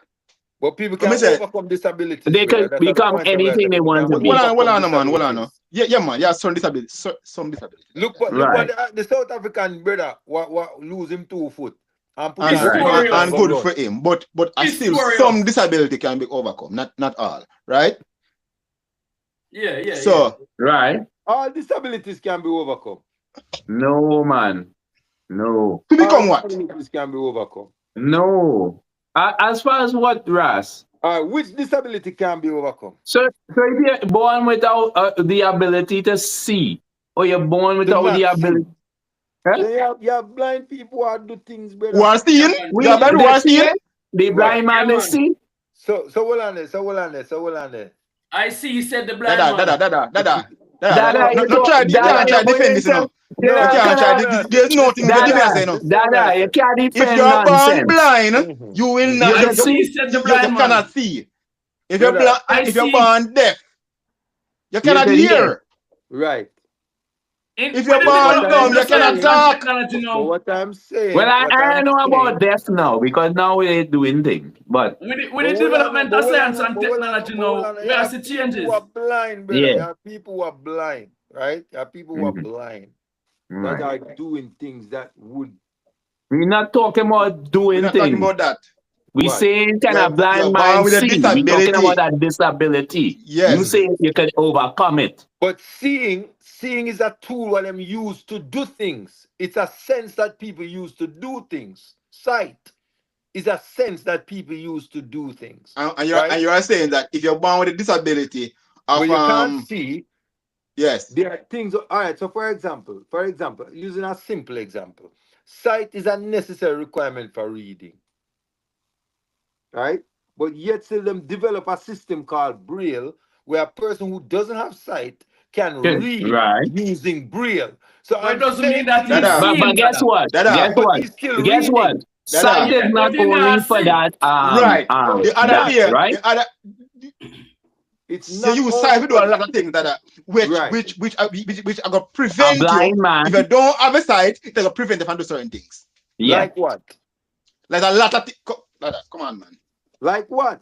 But people can overcome disabilities. They can become anything they want to be. Hold on, man. Yeah, man. Yeah, some disability. Some disability. Look what the South African brother what lose him 2 foot. And good for him. But still some disability can be overcome. Not all. Right? Yeah. So right. All disabilities can be overcome. No, man. No. To become what? Disabilities can be overcome. No. As far as what, Ras? Which disability can be overcome? So if you're born without the ability to see, or you're born without the ability. Huh? You have blind people who are do things better. Who are seeing? The blind man is see. So hold on there. I see you said the blind man. Dada. Don't try to defend this enough. You can't try. There's nothing to defend enough. Dada, you can't defend. If you're born blind, you will not. You cannot see. If you're born deaf, you cannot hear. Right. If you're born dumb, you cannot talk. So what I'm saying. Well, I know about deaf now because now we're doing things. But with the development of science and technology now, we are seeing changes. People are blind, brother. There are people who are blind, right? There are people who are blind that are doing things that would. We're not talking about doing things. We're not talking about that. We saying can a blind man see? We're talking about that disability. Yes. You say you can overcome it. But seeing is a tool what them use to do things. It's a sense that people use to do things. Sight is a sense that people use to do things. And you are saying that if you're born with a disability of you can't see. Yes. There are things. All right. So for example, using a simple example, sight is a necessary requirement for reading. Right? But yet still them develop a system called Braille, where a person who doesn't have sight can read using Braille. So it doesn't mean that but guess what? Guess what? Sight is not only for that. The other day, It's So not you use only sight to do a for lot of things that are which Right. which are gonna A prevent you. blind man. If you don't have a sight, it's gonna prevent you from doing certain things. Yeah. like what? Like a lot of come on, man. Like what?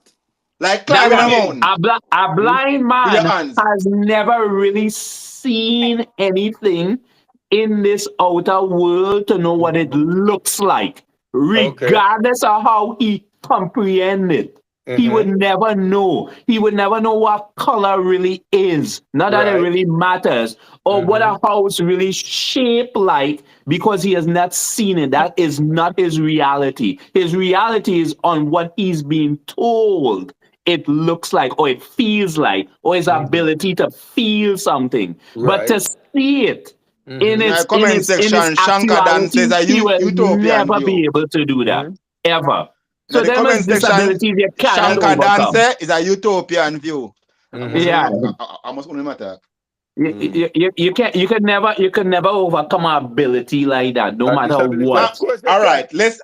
Like That climbing a one, mountain a blind with your man hands. has never really seen anything in this outer world to know what it looks like, regardless of how he comprehend it. He would never know. He would never know what color really is. Not that it Right. really matters, or what a house really shaped like, because he has not seen it. That is not his reality. His reality is on what he's being told it looks like, or it feels like, or his ability to feel something. But to Right. see it in In its the comment section, Shankar Dan says a he will utopian never be view. able to do that ever. In So the them is comment section, disabilities you cannot Shankar Dan overcome. says is a utopian view. Yeah. I must only matter. You can never overcome an ability like that, no A matter disability. what. Of course they All can. right, let's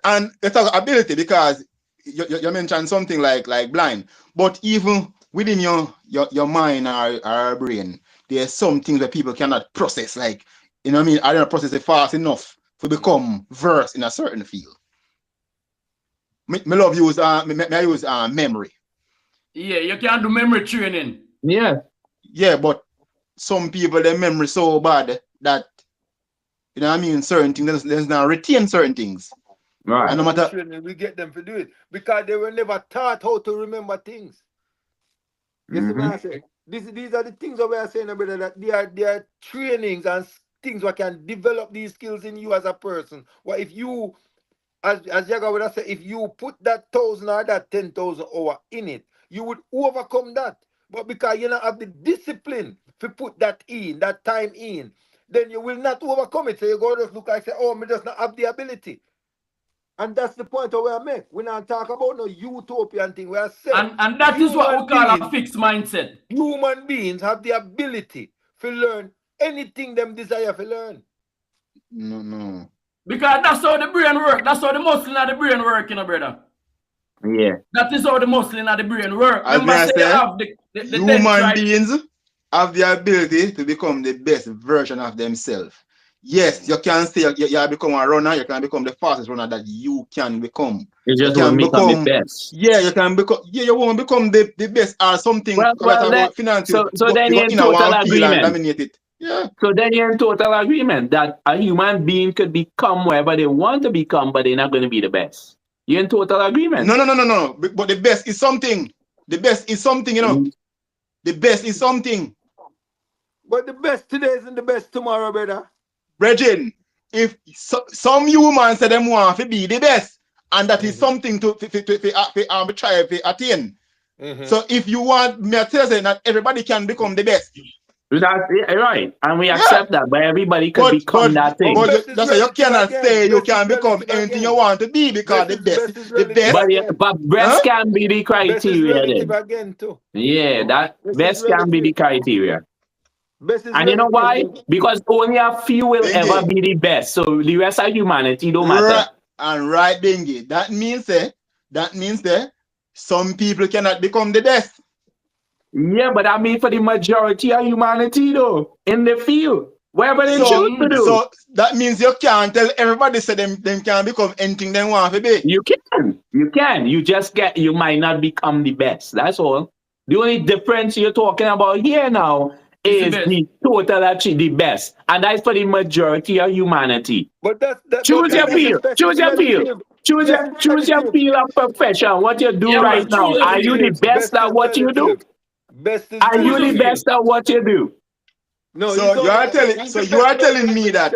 talk ability, because you mentioned something like blind, but even within your mind or brain, there's some things that people cannot process. Like, you know what I mean? I don't process it fast enough to become versed in a certain field. Me love use me use memory. Yeah, you can do memory training. Yeah. Yeah, but some people their memory so bad that, you know what I mean, certain things there's not retain certain things. Right. And no matter Training, we get them to do it because they were never taught how to remember things. You see what I say? These are the things that we are saying, brother, that they are trainings and things that can develop these skills in you as a person. Well, if you, as Yaga would have said, if you put that 1,000 or that 10,000 hour in it, you would overcome that. But because you don't have the discipline to put that in, that time in, then you will not overcome it. So you go just look like say, oh, me just not have the ability. And that's the point that we are make. We not talk about no utopian thing. We are saying And that is what we call a fixed mindset. Human beings have the ability to learn anything them desire to learn. no. Because that's how the brain work. That's how the muscle of the brain work, you know, brother. Yeah. That is how the muscle of the brain work. As Remember, I say say, you have the human dendrite. beings have the ability to become the best version of themselves. Yes, you can say you become a runner, you can become the fastest runner that you can become. You just can want to become the best. Yeah, you can become. Yeah, you want to become the best or something. Well, about finance. so then you you're in in a total one field and agreement. dominate it. Yeah. So then you're in total agreement that a human being could become wherever they want to become, but they're not going to be the best. You're in total agreement. No. But the best is something. The best is something, you know. The best is something. But the best today isn't the best tomorrow, brother. Brethren, if some humans say them want to be the best, and that is something to try to attain. So if you want me to tell you that everybody can become the best. That's right. And we accept that, but everybody can become that thing. But that's why you cannot say you can become anything you want to be, because the best. But best can be the Best is criteria relative then. again too. Yeah, that best can be the criteria. Best is And you know why? relative. Because only a few will ever be the best. So the rest of humanity don't matter. And right, Bingy. That means some people cannot become the best. Yeah, but I mean for the majority of humanity though, in the field, whatever they choose to do. So that means you can't tell everybody say them can become anything they want to be. You can. You might not become the best. That's all. The only difference you're talking about here now is the total actually the best. And that's for the majority of humanity. But choose your field. Choose your field. Choose your field of profession. What you do right now. Are you the best at what you do? Are you the best at what you do? No. So you are telling me that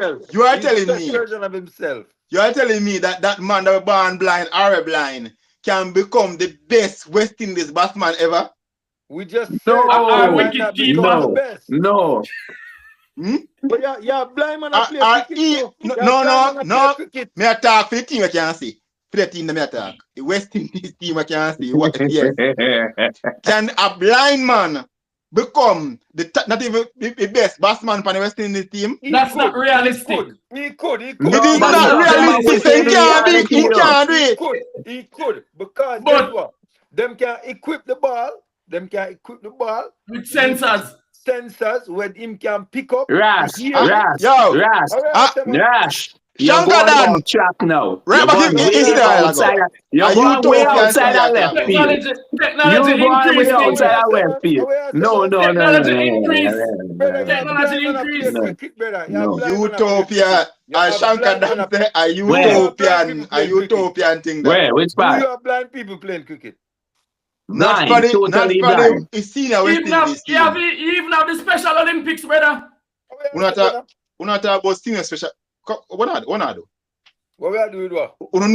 that man that was born blind or blind can become the best West Indies batsman ever? We just no. But yeah, blind man. No. Me attack for the team I can see. For the team that me attack. The West Indies team I can see. What? Yes. Can a blind man become not even the best batsman for the West Indies team? That's not realistic. He could. It is not realistic. He can't do it. He could. Because guess what? Them can equip the ball, them can equip the ball with sensors. Sensors where him can pick up. Rash. Yo. You're going Shankadan. off track now. Right You're back going in way Israel. outside. Are You're you going way Ethiopian outside still of left attack? field. Technology You're going way increasing. outside of left field. No. Technology increase. Brother, Technology you're blind increase. man cricket, brother. No. You're blind man Utopia. You're Shankadan say a Where? utopian. A utopian thing. Where? Which Who part? you are blind people playing cricket? Not Blind. for Totally the blind. senior West Even Indies have team. even have the Special Olympics, brother. We're not about senior special. What are do? What we are doing? What? We don't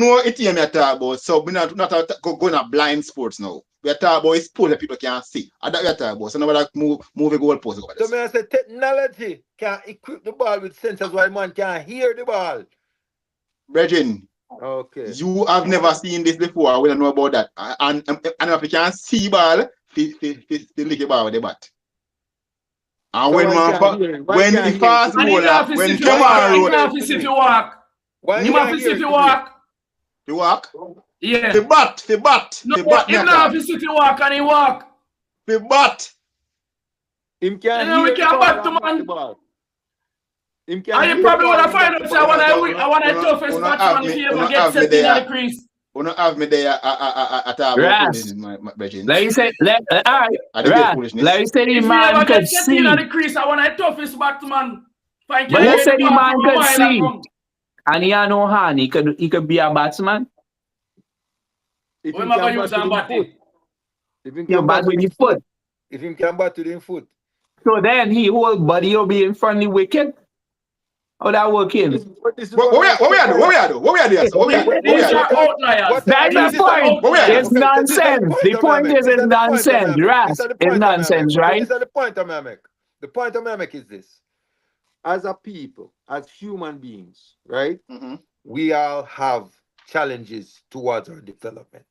know it here. Me talk about. So we not going to blind sports now. We are talking about sport that people can't see. And that we are talking about. So now we like move a goal post over So there. I say technology can equip the ball with sensors while man can hear the ball. Brethren, Okay. you have never seen this before. We don't know about that. And if you can see ball, they lick the ball with the bat. And So when the fast And in bowler, office when if you walk, Kemar in wrote, office if you walk. In office if you walk. you walk, Yeah. the bat, No, in office if you walk and he walk. the bat. Him can You know, we hear can't the back to ball and man. the ball. Him can And hear you the probably ball want to and find back out the say ball. I want a toughest batsman if he ever gets set in the crease. You don't have me there at our Ras. my brethren. Like you say, all I did right. foolishness. Like you say, the If he man ever could gets set see. in the crease, I want a toughest batsman. But let's say the man could see. And he had no hand. He could be a batsman. If When him am I can going to use bat and with bat him it? foot. If him You can bat bat with with his his foot. foot. If him can bat with him foot. So then he whole body will be in front of the wicket. How that working? What we are doing? These are outliers. That's These the are point. outliers. It's nonsense. The point is it's nonsense. Ras, it's nonsense, right? This is the point I'm gonna make. The point I'm gonna make is this. As a people, as human beings, right? Mm-hmm. We all have challenges towards our development.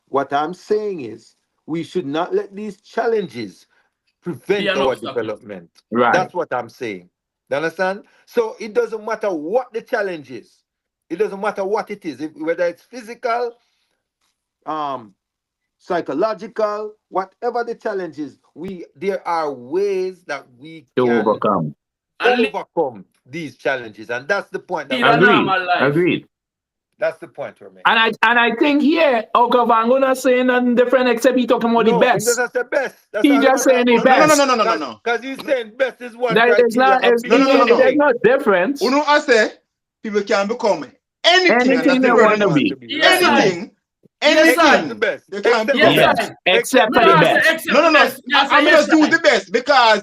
What I'm saying is we should not let these challenges prevent our development. Right. That's what I'm saying. You understand? So it doesn't matter what the challenge is. It doesn't matter what it is, whether it's physical, psychological, whatever the challenge is, there are ways that we To can overcome these challenges, and that's the point. Agreed. That's the point we're making. And I think here, Okavango not saying nothing different except he talking about the best. That's the best. He just saying the best. No. Because he's saying best is one. There's no difference. You know, I say people can become anything they want to be. Anything. The best. They can become except for the best. No. I mean, just do the best because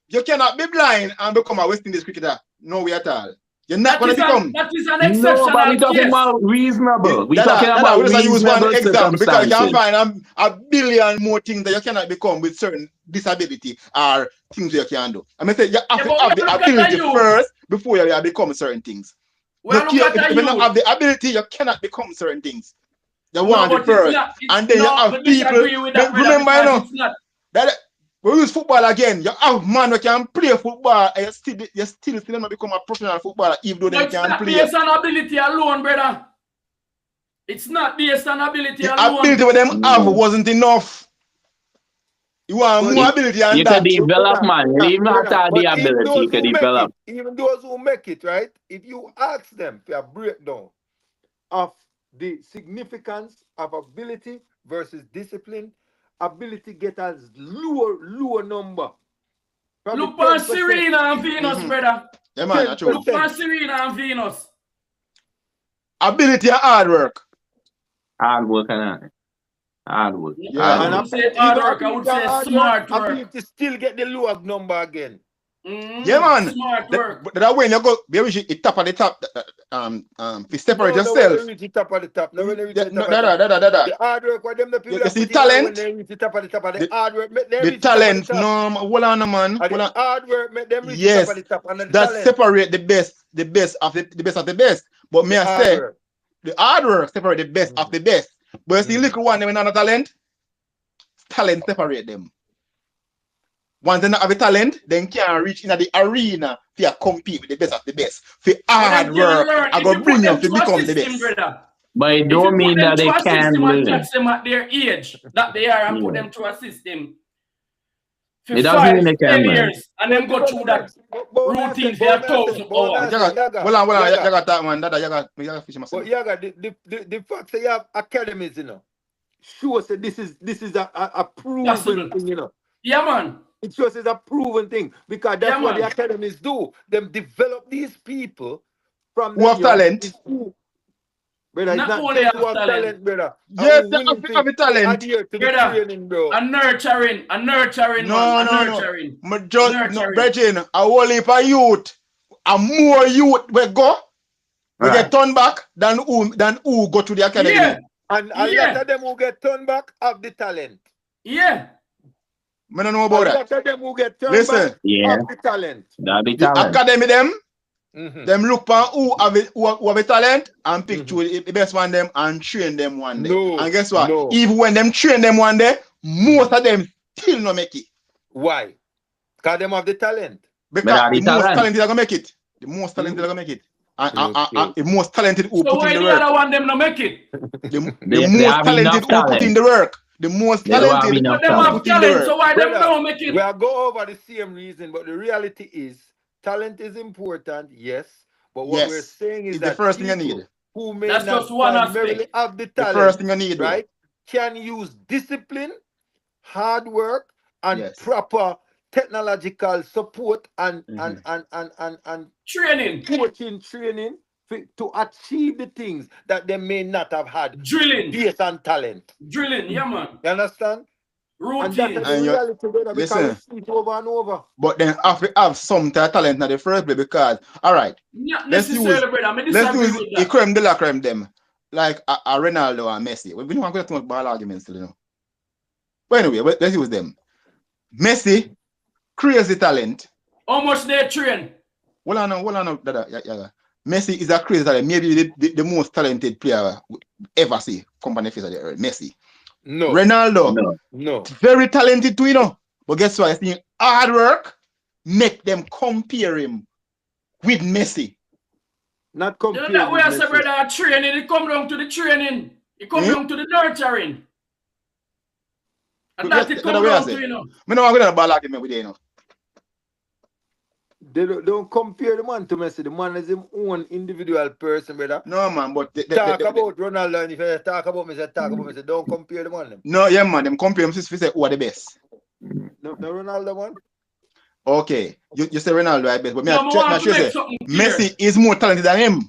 you cannot be blind and become a West Indies cricketer. No way at all. You're not going to become. That is an exceptional No, but we're talking about reasonable. We're talking about reasonable use one example because you can circumstances. find a billion more things that you cannot become with certain disability or things you can do. I mean, say you have to have the ability first before you become certain things. If you don't have the ability, you cannot become certain things. You want it first, and then you have people. Remember, you know that. We use football again. You have man who can play football and you still not become a professional footballer even though they can play. It's not based on ability alone, brother. It's not based on ability alone. The ability with them have wasn't enough. You want more ability and you can develop, man. You even have to have the ability you can develop. Even those who make it, right? If you ask them for a breakdown of the significance of ability versus discipline, ability get as lower number. Probably look for Serena and Venus, brother. Yeah, man, look for Serena and Venus. Ability and hard work. Hard work and hard work. Yeah, I would say hard work. I would say smart work. Ability still get the lower number again. Yeah, man. Smart work. That when you go, you reach the top of the top, to separate yourself. No, reach the top of the top. No, when they reach the top of the top. The hard work, what them the people you see talent. When they reach the top of the top, the hard work, the talent, no, hold on, man. The hard work, make them reach the top of the top. And that separate the best of the best. But may I say, the hard work separate the best of the best. But you see, little one, they not talent separate them. Once they not have a talent, then can't reach in the arena to compete with the best of the best. For hard work, I go bring you to become the best. But it If you don't put mean them that they through a can system and learn. catch them at their age that they are and put Yeah. them through a system for It doesn't mean 5, they 10 can learn. years and then go through that routine for 1,000 hours. Hold on, Yaga that man, Dada, Yaga fish myself. But Yaga, the fact that you have academies, you know, shows that this is a proven Possible. thing, you know. Yeah, man. It shows it's a proven thing because that's Yeah, what the man. academies do. Them develop these people from Who have talent. Brother, it's Not not only just have who have talent. talent, brother. Yes, And they willing have to talent. adhere to the Brother, training, bro. a nurturing, No, man. no, A no. nurturing. But just no, Nurturing. Brethren, a whole heap of youth, a more youth we go, we Right. get turned back than who go to the academy. Yeah, And a Yeah. lot of them who get turned back have the talent. yeah. I don't know A about that. lot of them who get turned Listen, back Yeah. have the talent. That be the talent. academy them Mhm. them look for who have a talent and pick through the best one them and train them one day. No, And guess what? no. Even when them train them one day, most of them still not make it. Why? Because them have the talent. Because But are the the most talent? talented are gonna make it. The most talented are gonna make it. And the most talented who So put why in the the work. other one them not make it? The They most have talented enough who put in talent. the work. The most They don't have talented enough But them talent. have put in the talent, work. so why them Brother, don't make we it? are go over the same reason, but the reality is talent is important, yes. But what Yes. we're saying is It's the that first thing you people need. who may That's not just one primarily aspect. have the The talent, first thing you need, though. right, can use discipline, hard work, and Yes. proper technological support and Training, coaching training to achieve the things that they may not have had drilling, based on talent. yeah, man. You understand? And that's Routine. the And you- reality, brother, because listen. we see it over and over. But then have to have some type of talent in the first place because all right, Not let's necessarily, brother. I let's disagree use with the that. creme de la creme them. Like a Ronaldo and Messi. We don't want to go too much ball arguments still, you know. But anyway, let's use them. Messi, crazy talent. How much they train? Hold on, Dada. Yeah. Messi is a crazy talent. Maybe the most talented player we ever see. Company face of the earth. Messi. No, Ronaldo, no. very talented too, you know. But guess what? I think hard work make them compare him with Messi. Not You compared know that way I with say, Messi. brother, training, it come down to the training. It come down to the nurturing. And that it come down to, you know. I don't want to ball argument with you, you know. They don't compare the man to Messi. The man is his own individual person, brother. No, man, but Talk about Ronaldo, and if you talk about Messi, talk about Messi. Don't compare the man. no, yeah, man, them compare him to say who are the best. No Ronaldo man. Okay, you say Ronaldo I best, but me No, I I check want my to show make say something clear. Messi is more talented than him.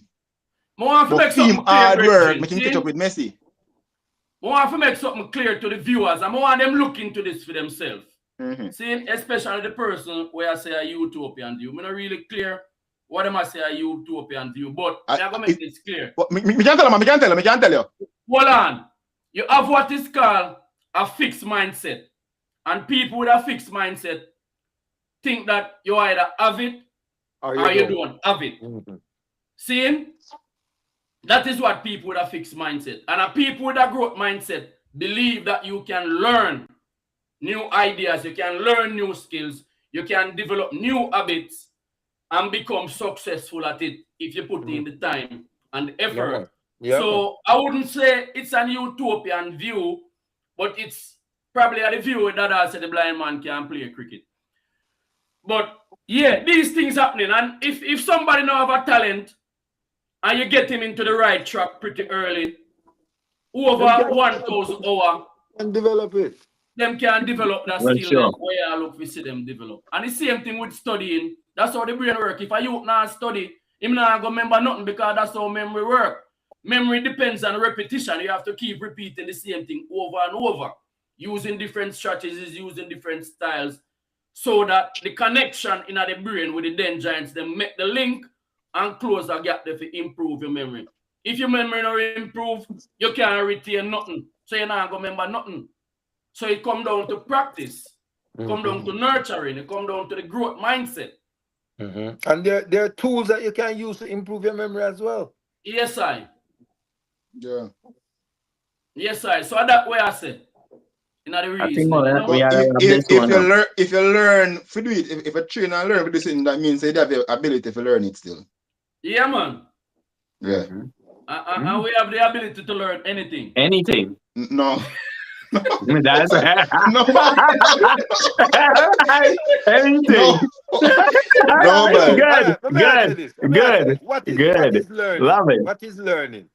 I want to But make team something clear, hard work brethren. make him See? catch up with Messi. I want to make something clear to the viewers. I want them look into this for themselves. Mhm. See, especially the person where I say a utopian view. I'm not really clear what am I say a utopian view, but I'm going to make this clear. But me can't tell him, me can't tell you. Hold on. You have what is called a fixed mindset. And people with a fixed mindset think that you either have it or you don't have it. Mhm. See? That is what people with a fixed mindset. And a people with a growth mindset believe that you can learn new ideas, you can learn new skills, you can develop new habits and become successful at it if you put in the time and the effort. Yeah. So I wouldn't say it's an utopian view, but it's probably a view that I say the blind man can play cricket. But yeah, these things happening. And if somebody now have a talent and you get him into the right track pretty early, over 1,000 hours, And develop it. them can develop that Well, skill sure. where I look we see them develop. And the same thing with studying. That's how the brain work. If a youth not study, him not go remember nothing because that's how memory work. Memory depends on repetition. You have to keep repeating the same thing over and over, using different strategies, using different styles, so that the connection in the brain with the dendrites, they make the link and close a gap to improve your memory. If your memory not improve, you can't retain nothing. So you're not going to remember nothing. So it come down to practice, come down to nurturing, it come down to the growth mindset. And there are tools that you can use to improve your memory as well. Yes, I. Yeah. Yes, I. So that way I say. In the reason, I think more, you know? we are If you learn to do it, if a trainer learn to do something, that means they have the ability to learn it still. Yeah, man. Yeah. And we have the ability to learn anything. Anything. No. That's No. anything. No, man. Good. Let me answer Good. this. Let me answer this. What Good. is learning? Love it. What is learning?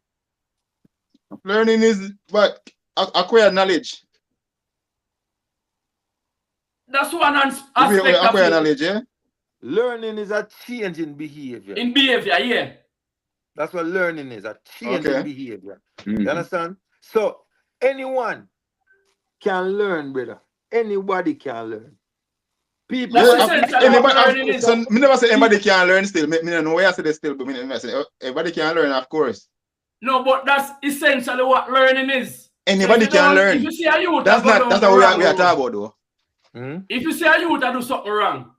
Learning is what? Acquire knowledge. That's one aspect Acquire of knowledge, yeah? Learning is a change in behavior. in behavior, yeah. That's what learning is, a change Okay. in behavior. You understand? So anyone can learn, brother. Anybody can learn. People That's Yeah, essentially what anybody, learning is. so, me never say anybody can learn still. Me don't know why I say they still, but me never say everybody can learn, of course. No, but that's essentially what learning is. Anybody So if you can don't- learn. If you see a youth, That's that go not that's down not the what we are wrong talking road, about though. if you see a youth that do something wrong,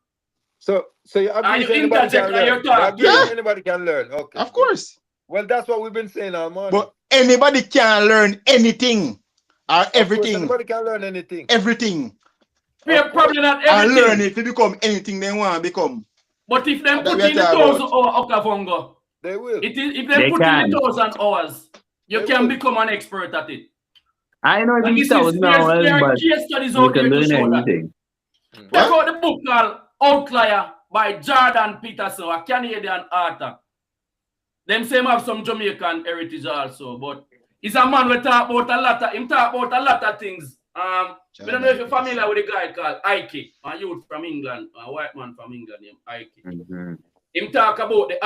So you And agree you say anybody interject can and you learn? talk. You agree Yeah. anybody can learn? Okay. Of course. Well, that's what we've been saying all morning. But anybody can learn anything or Of course, everything. anybody can learn anything. Everything. we are probably not And everything. learn it to become anything they want to become. But if them That put we are in the talking toes about. or Okavango, They will. it is if They them put in can. the toes and hours, you They can will. become an expert at it. I know And these this is there are but case studies you out can there to learn show that. anything. Check What? out the book called Outlier by Jordan Peterson, a Canadian author. Them same have some Jamaican heritage also, but he's a man we talk about a lot of things. I don't know if you're familiar with a guy called Ike, a youth from England, a white man from England named Ike. Him talk about the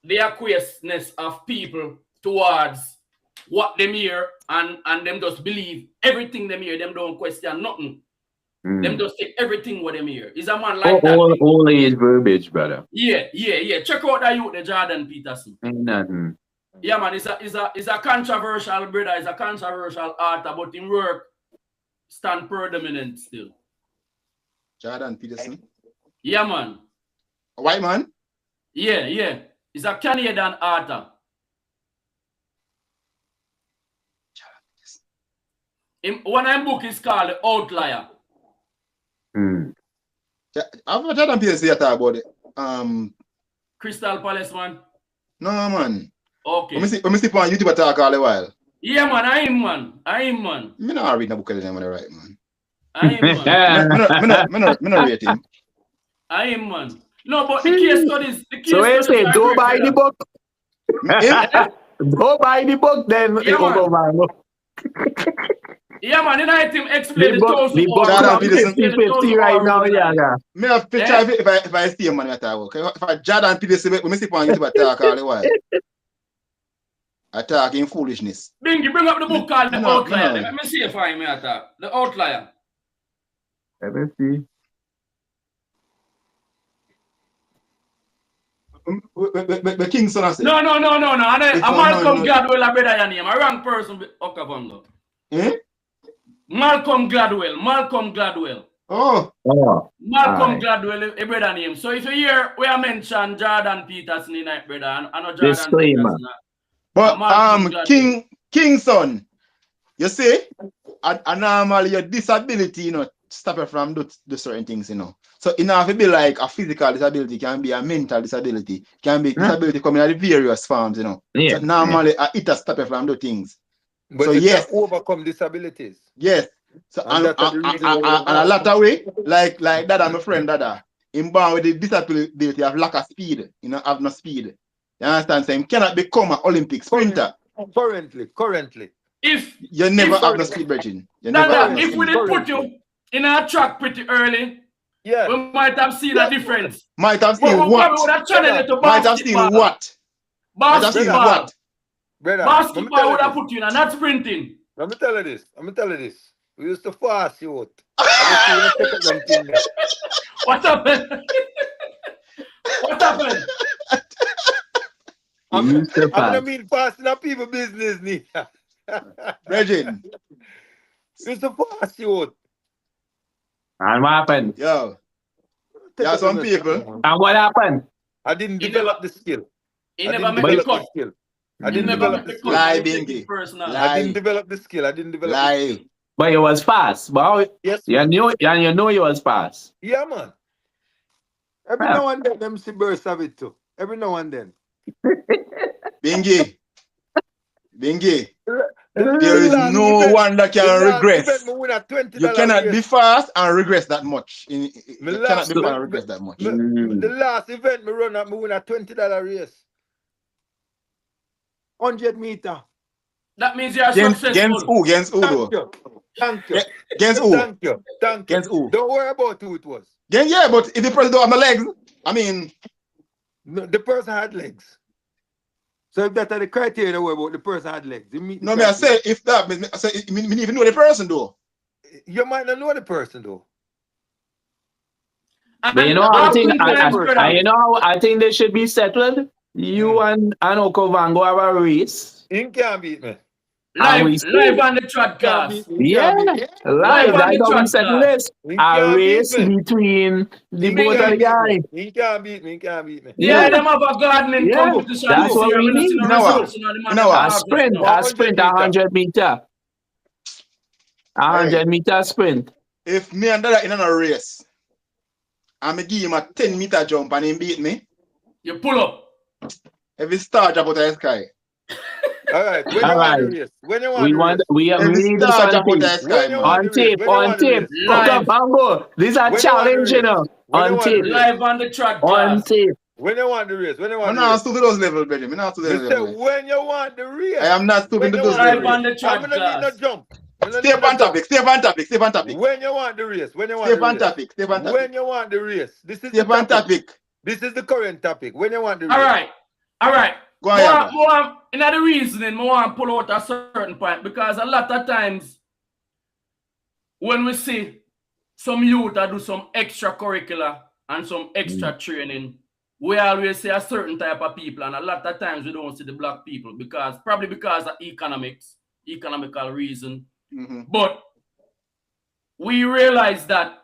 aqueousness of people towards what them hear and them just believe everything them hear. Them don't question nothing. Them just take everything what them hear. Is a man like that. Only his verbiage, brother. Yeah. Check out that youth, the Jordan Peterson. Ain't nothing. Yeah, man, it's a controversial brother, he's a controversial author, but in work stand predominant still. Jordan Peterson. Yeah, man. A white man? Yeah. He's a Canadian author. One of them book is called The Outlier. I've heard Jordan Peterson say talk about it. Crystal Palace, man. No, man. Okay. When me see on YouTube talk all the while. Yeah, man, I am, man. Me not read a book of them on the right, man. I am, man. Me not rate him. I am, man. No, but the case studies. So I say, are don't great, buy the brother. book. Him? Don't buy the book, then Yeah, it will man. go viral. Yeah, man, then I him explain the toes The book Jordan from Peterson. 50-50 right now, yeah. Me have picture of it if I see him man I talk about. If I Jordan Peterson when me see on YouTube talk all the while. I talk in foolishness. Bingy, bring up the book called The No, Outlier. no. Let me see if I may attack. The Outlier. Let me see. The King's son I say. No. I'm This one, Malcolm no. Gladwell, a brother your name. A wrong person, Okavango. Eh? Malcolm Gladwell. Oh, Malcolm Aye. Gladwell, a brother name. So if you hear where I mention Jordan Peterson in that brother, I know Jordan Disclaimer. Peterson. but Malcolm Gladwell. King's son, you see, and normally your disability, you know, stop you from do certain things, you know. So it have to be like a physical disability, can be a mental disability, can be disability coming in the various forms, you know. Yeah. So normally it has stop you from do things. But So you yes. can overcome disabilities. Yes. So And and, that's the and, reason and, why and, and a lot of way, like Dada, my friend Dada, him born with the disability of lack of speed, you know, have no speed. You understand? So him cannot become an Olympic sprinter. Currently. If You never If- have no speed, Virgin. You never have Dada, no if we speed. did put you in a track pretty early, Yeah. we might have seen a difference. Might have But we seen probably would what? have channeled it to Might have seen basketball. what? Might have seen Basketball. what? Brother, Basketball would have put you in, and not sprinting. Let me tell you this. We used to fast you out. I was seeing a second thing there. What happened? What happened? You used to I'm gonna pass. mean fasting up people business, ni. Virgin. We used to fast you out. And what happened? Yo. Yeah, some people. And what happened? I didn't He develop the skill. He I never didn't make the develop the cut. skill. I He didn't never develop make the the skill. cut. Lie, He take Bingy. it personal. Lie. I didn't develop the skill. I didn't develop the skill. Lie. But it was fast. But Yes. you know you was fast. Yeah, man. Every Yeah. now and then, them see bursts of it too. Every now and then. Bingy. Bengi, The there is last no event- one that the can last regress. event, me win a $20 You cannot race. be fast and regress that much. Me You last- cannot be fast me- and regress that much. The last event me run up, me win a $20 race. 100 meter. That means you are Against successful. who? Against who though? Thank you. Against who? Thank you. Against who? Don't worry about who it was. Yeah, but if the person don't have the legs, I mean, No, the person had legs. So if that are the criteria, don't worry about the person had legs. You meet the no, me I criteria. say if that, I say me even know the person though. You might not know the person though. But you know, I think I think they should be settled. You and Okovango have a race. He can't beat me. And we live on the Trodcast. Yeah, live. on That's the how we track, settle guys. this. He A can't race beat me. between the He both of can't the beat guys. me. He can't beat me. He can't beat me. Yeah, Yeah. them have a gardening Yeah, competition. that's this what year. we I'm not need. seeing no You know what? results, you know, the man You know what? have A to sprint, have a this sprint, meter. 100 meter. A 100 meter sprint. If me and Dada in a race, and me give him a 10-meter jump and he beat me, now. You pull up. if he start jump out of the sky, All right. When All you want right. the race? When you want We the want race? we if he need this start on jump out of the tape. sky, When you man. want On the race? tape, When you on want the tape. race? Live. Okovango, these are When you want the challenge, you race? know. When you On want the tape, race? Live on the on Trodcast. tape. When you want the race? When you I'm want the not race? stooping to those levels, Benji. I'm not stooping to Me those say levels. when you want the race. I am not stooping When to you those want the Live levels. on the race. I'm gonna need no Trodcast. jump. Me no Stay need no on jump. topic, stay on topic, stay on topic. When you want the race? When you want Stay the on race? topic, stay on When topic. you want the race? This is Stay the on topic. topic. This is the current topic. When you want the race? All right. All right. Go on, Yaba. More in the reasoning, I want to pull out a certain point because a lot of times when we see some youth that do some extracurricular and some extra training, we always see a certain type of people, and a lot of times we don't see the black people because of economical reason. But we realize that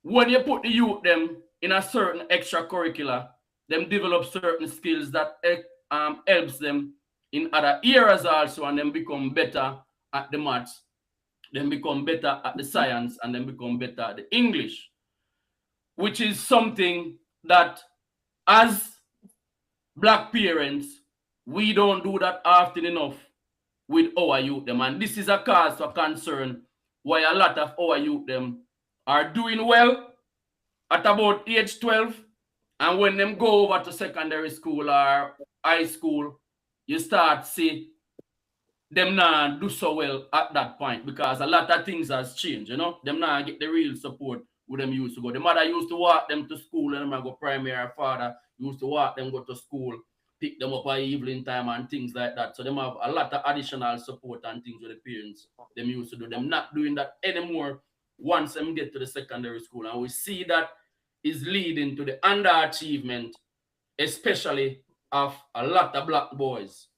when you put the youth them in a certain extracurricular, them develop certain skills that helps them in other areas also, and then become better at the maths, then become better at the science, and then become better at the English, which is something that as black parents, we don't do that often enough with our youth them. And this is a cause for concern why a lot of our youth them are doing well at about age 12. And when them go over to secondary school or high school, you start see them not do so well at that point because a lot of things has changed, you know. Them not get the real support where them used to go. The mother used to walk them to school and them go primary. Father used to walk them go to school, pick them up at evening time and things like that. So them have a lot of additional support and things with the parents them used to do. Them not doing that anymore once them get to the secondary school. And we see that is leading to the underachievement, especially of a lot of black boys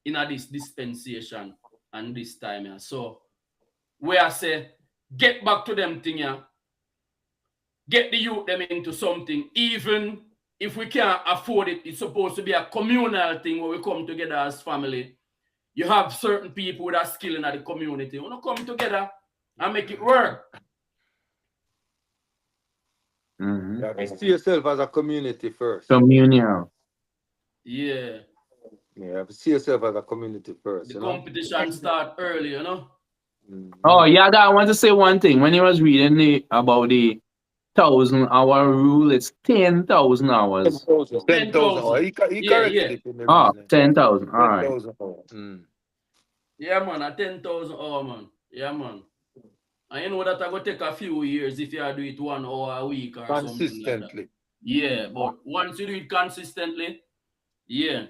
in this dispensation and this time here. So we are say, get back to them thing here. Get the youth them into something. Even if we can't afford it, it's supposed to be a communal thing where we come together as family. You have certain people with a skill in the community. We want to come together and make it work. You have to see yourself as a community first. Communal. Yeah. You have to see yourself as a community first. The you know? competition start early, you know. Oh, yeah, I want to say one thing. When you was reading about the 1,000-hour rule, it's 10,000 hours. 10,000 hours. He corrected it in the Oh, reasoning. 10,000. All right. 10,000 hours. Yeah, man, a 10,000 hour, man. Yeah, man. And you know that I go take a few years if you do it 1 hour a week or something like that. Consistently. Yeah, but once you do it consistently, yeah.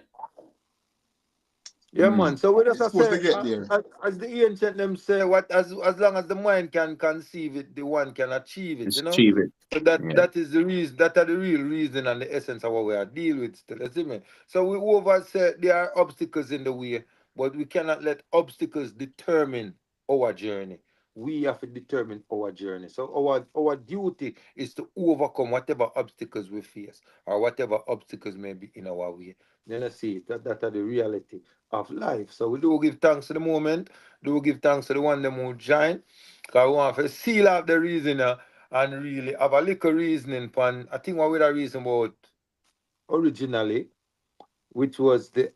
Yeah, man. So we just It's say, supposed to get there. as the ancient them say, as long as the mind can conceive it, the one can achieve it. You know. Achieve it. So that is the reason. That are the real reason and the essence of what we are dealing with still. You see me? So we over say there are obstacles in the way, but we cannot let obstacles determine our journey. We have to determine our journey. So our duty is to overcome whatever obstacles we face or whatever obstacles may be in our way. Then I see that are the reality of life. So we do give thanks to the moment. Do give thanks to the one them who join. Because we want to seal out the reason and really have a little reasoning upon, I think what we are reason about originally, which was the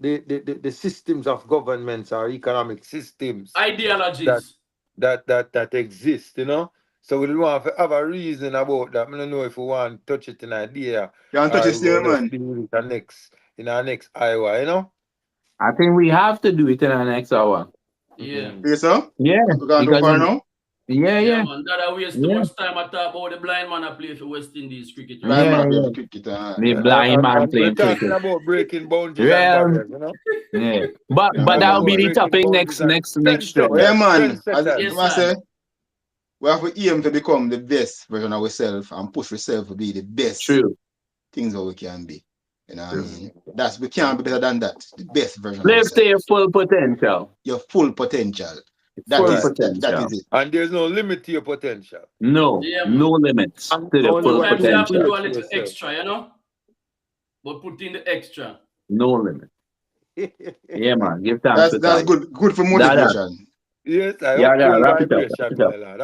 the systems of governments or economic systems Ideologies. that exist, you know. So we don't have to have a reason about that. I don't know if we want to touch it in idea. You want to touch or this we thing, gonna man? deal with it in our next Iowa, you know. I think we have to do it in our next hour. Yeah. Yes, sir? Yeah. We can't do Because far now? Yeah, man. That I waste too Yeah. much time. I talk about the blind man I play for West Indies cricket. Right? Blind Yeah, man, yeah. play cricket. The blind man And we're playing talking cricket. about breaking boundaries Well, and barriers, you know. Yeah. But Yeah, but man. that'll be the Breaking topic boundaries next and show. trendsetters. Yeah, man. As Trendsetters. Yes, I sir. say, we have to aim to become the best version of ourselves and push ourselves to be the best True. things that we can be. You know what I True. mean? We can't be better than that. The best version of Live ourselves. to your full potential. Your full potential. Full That is it. And there's no limit to your potential. No, Yeah, no limits to the Only full what Sometimes you have to potential. do a little extra, you know? But put in the extra. No limit. Yeah, man. Give thanks to That's God. good for motivation. Yes, I Yeah, hope yeah, your wrap it up, vibration, wrap it up. my lad.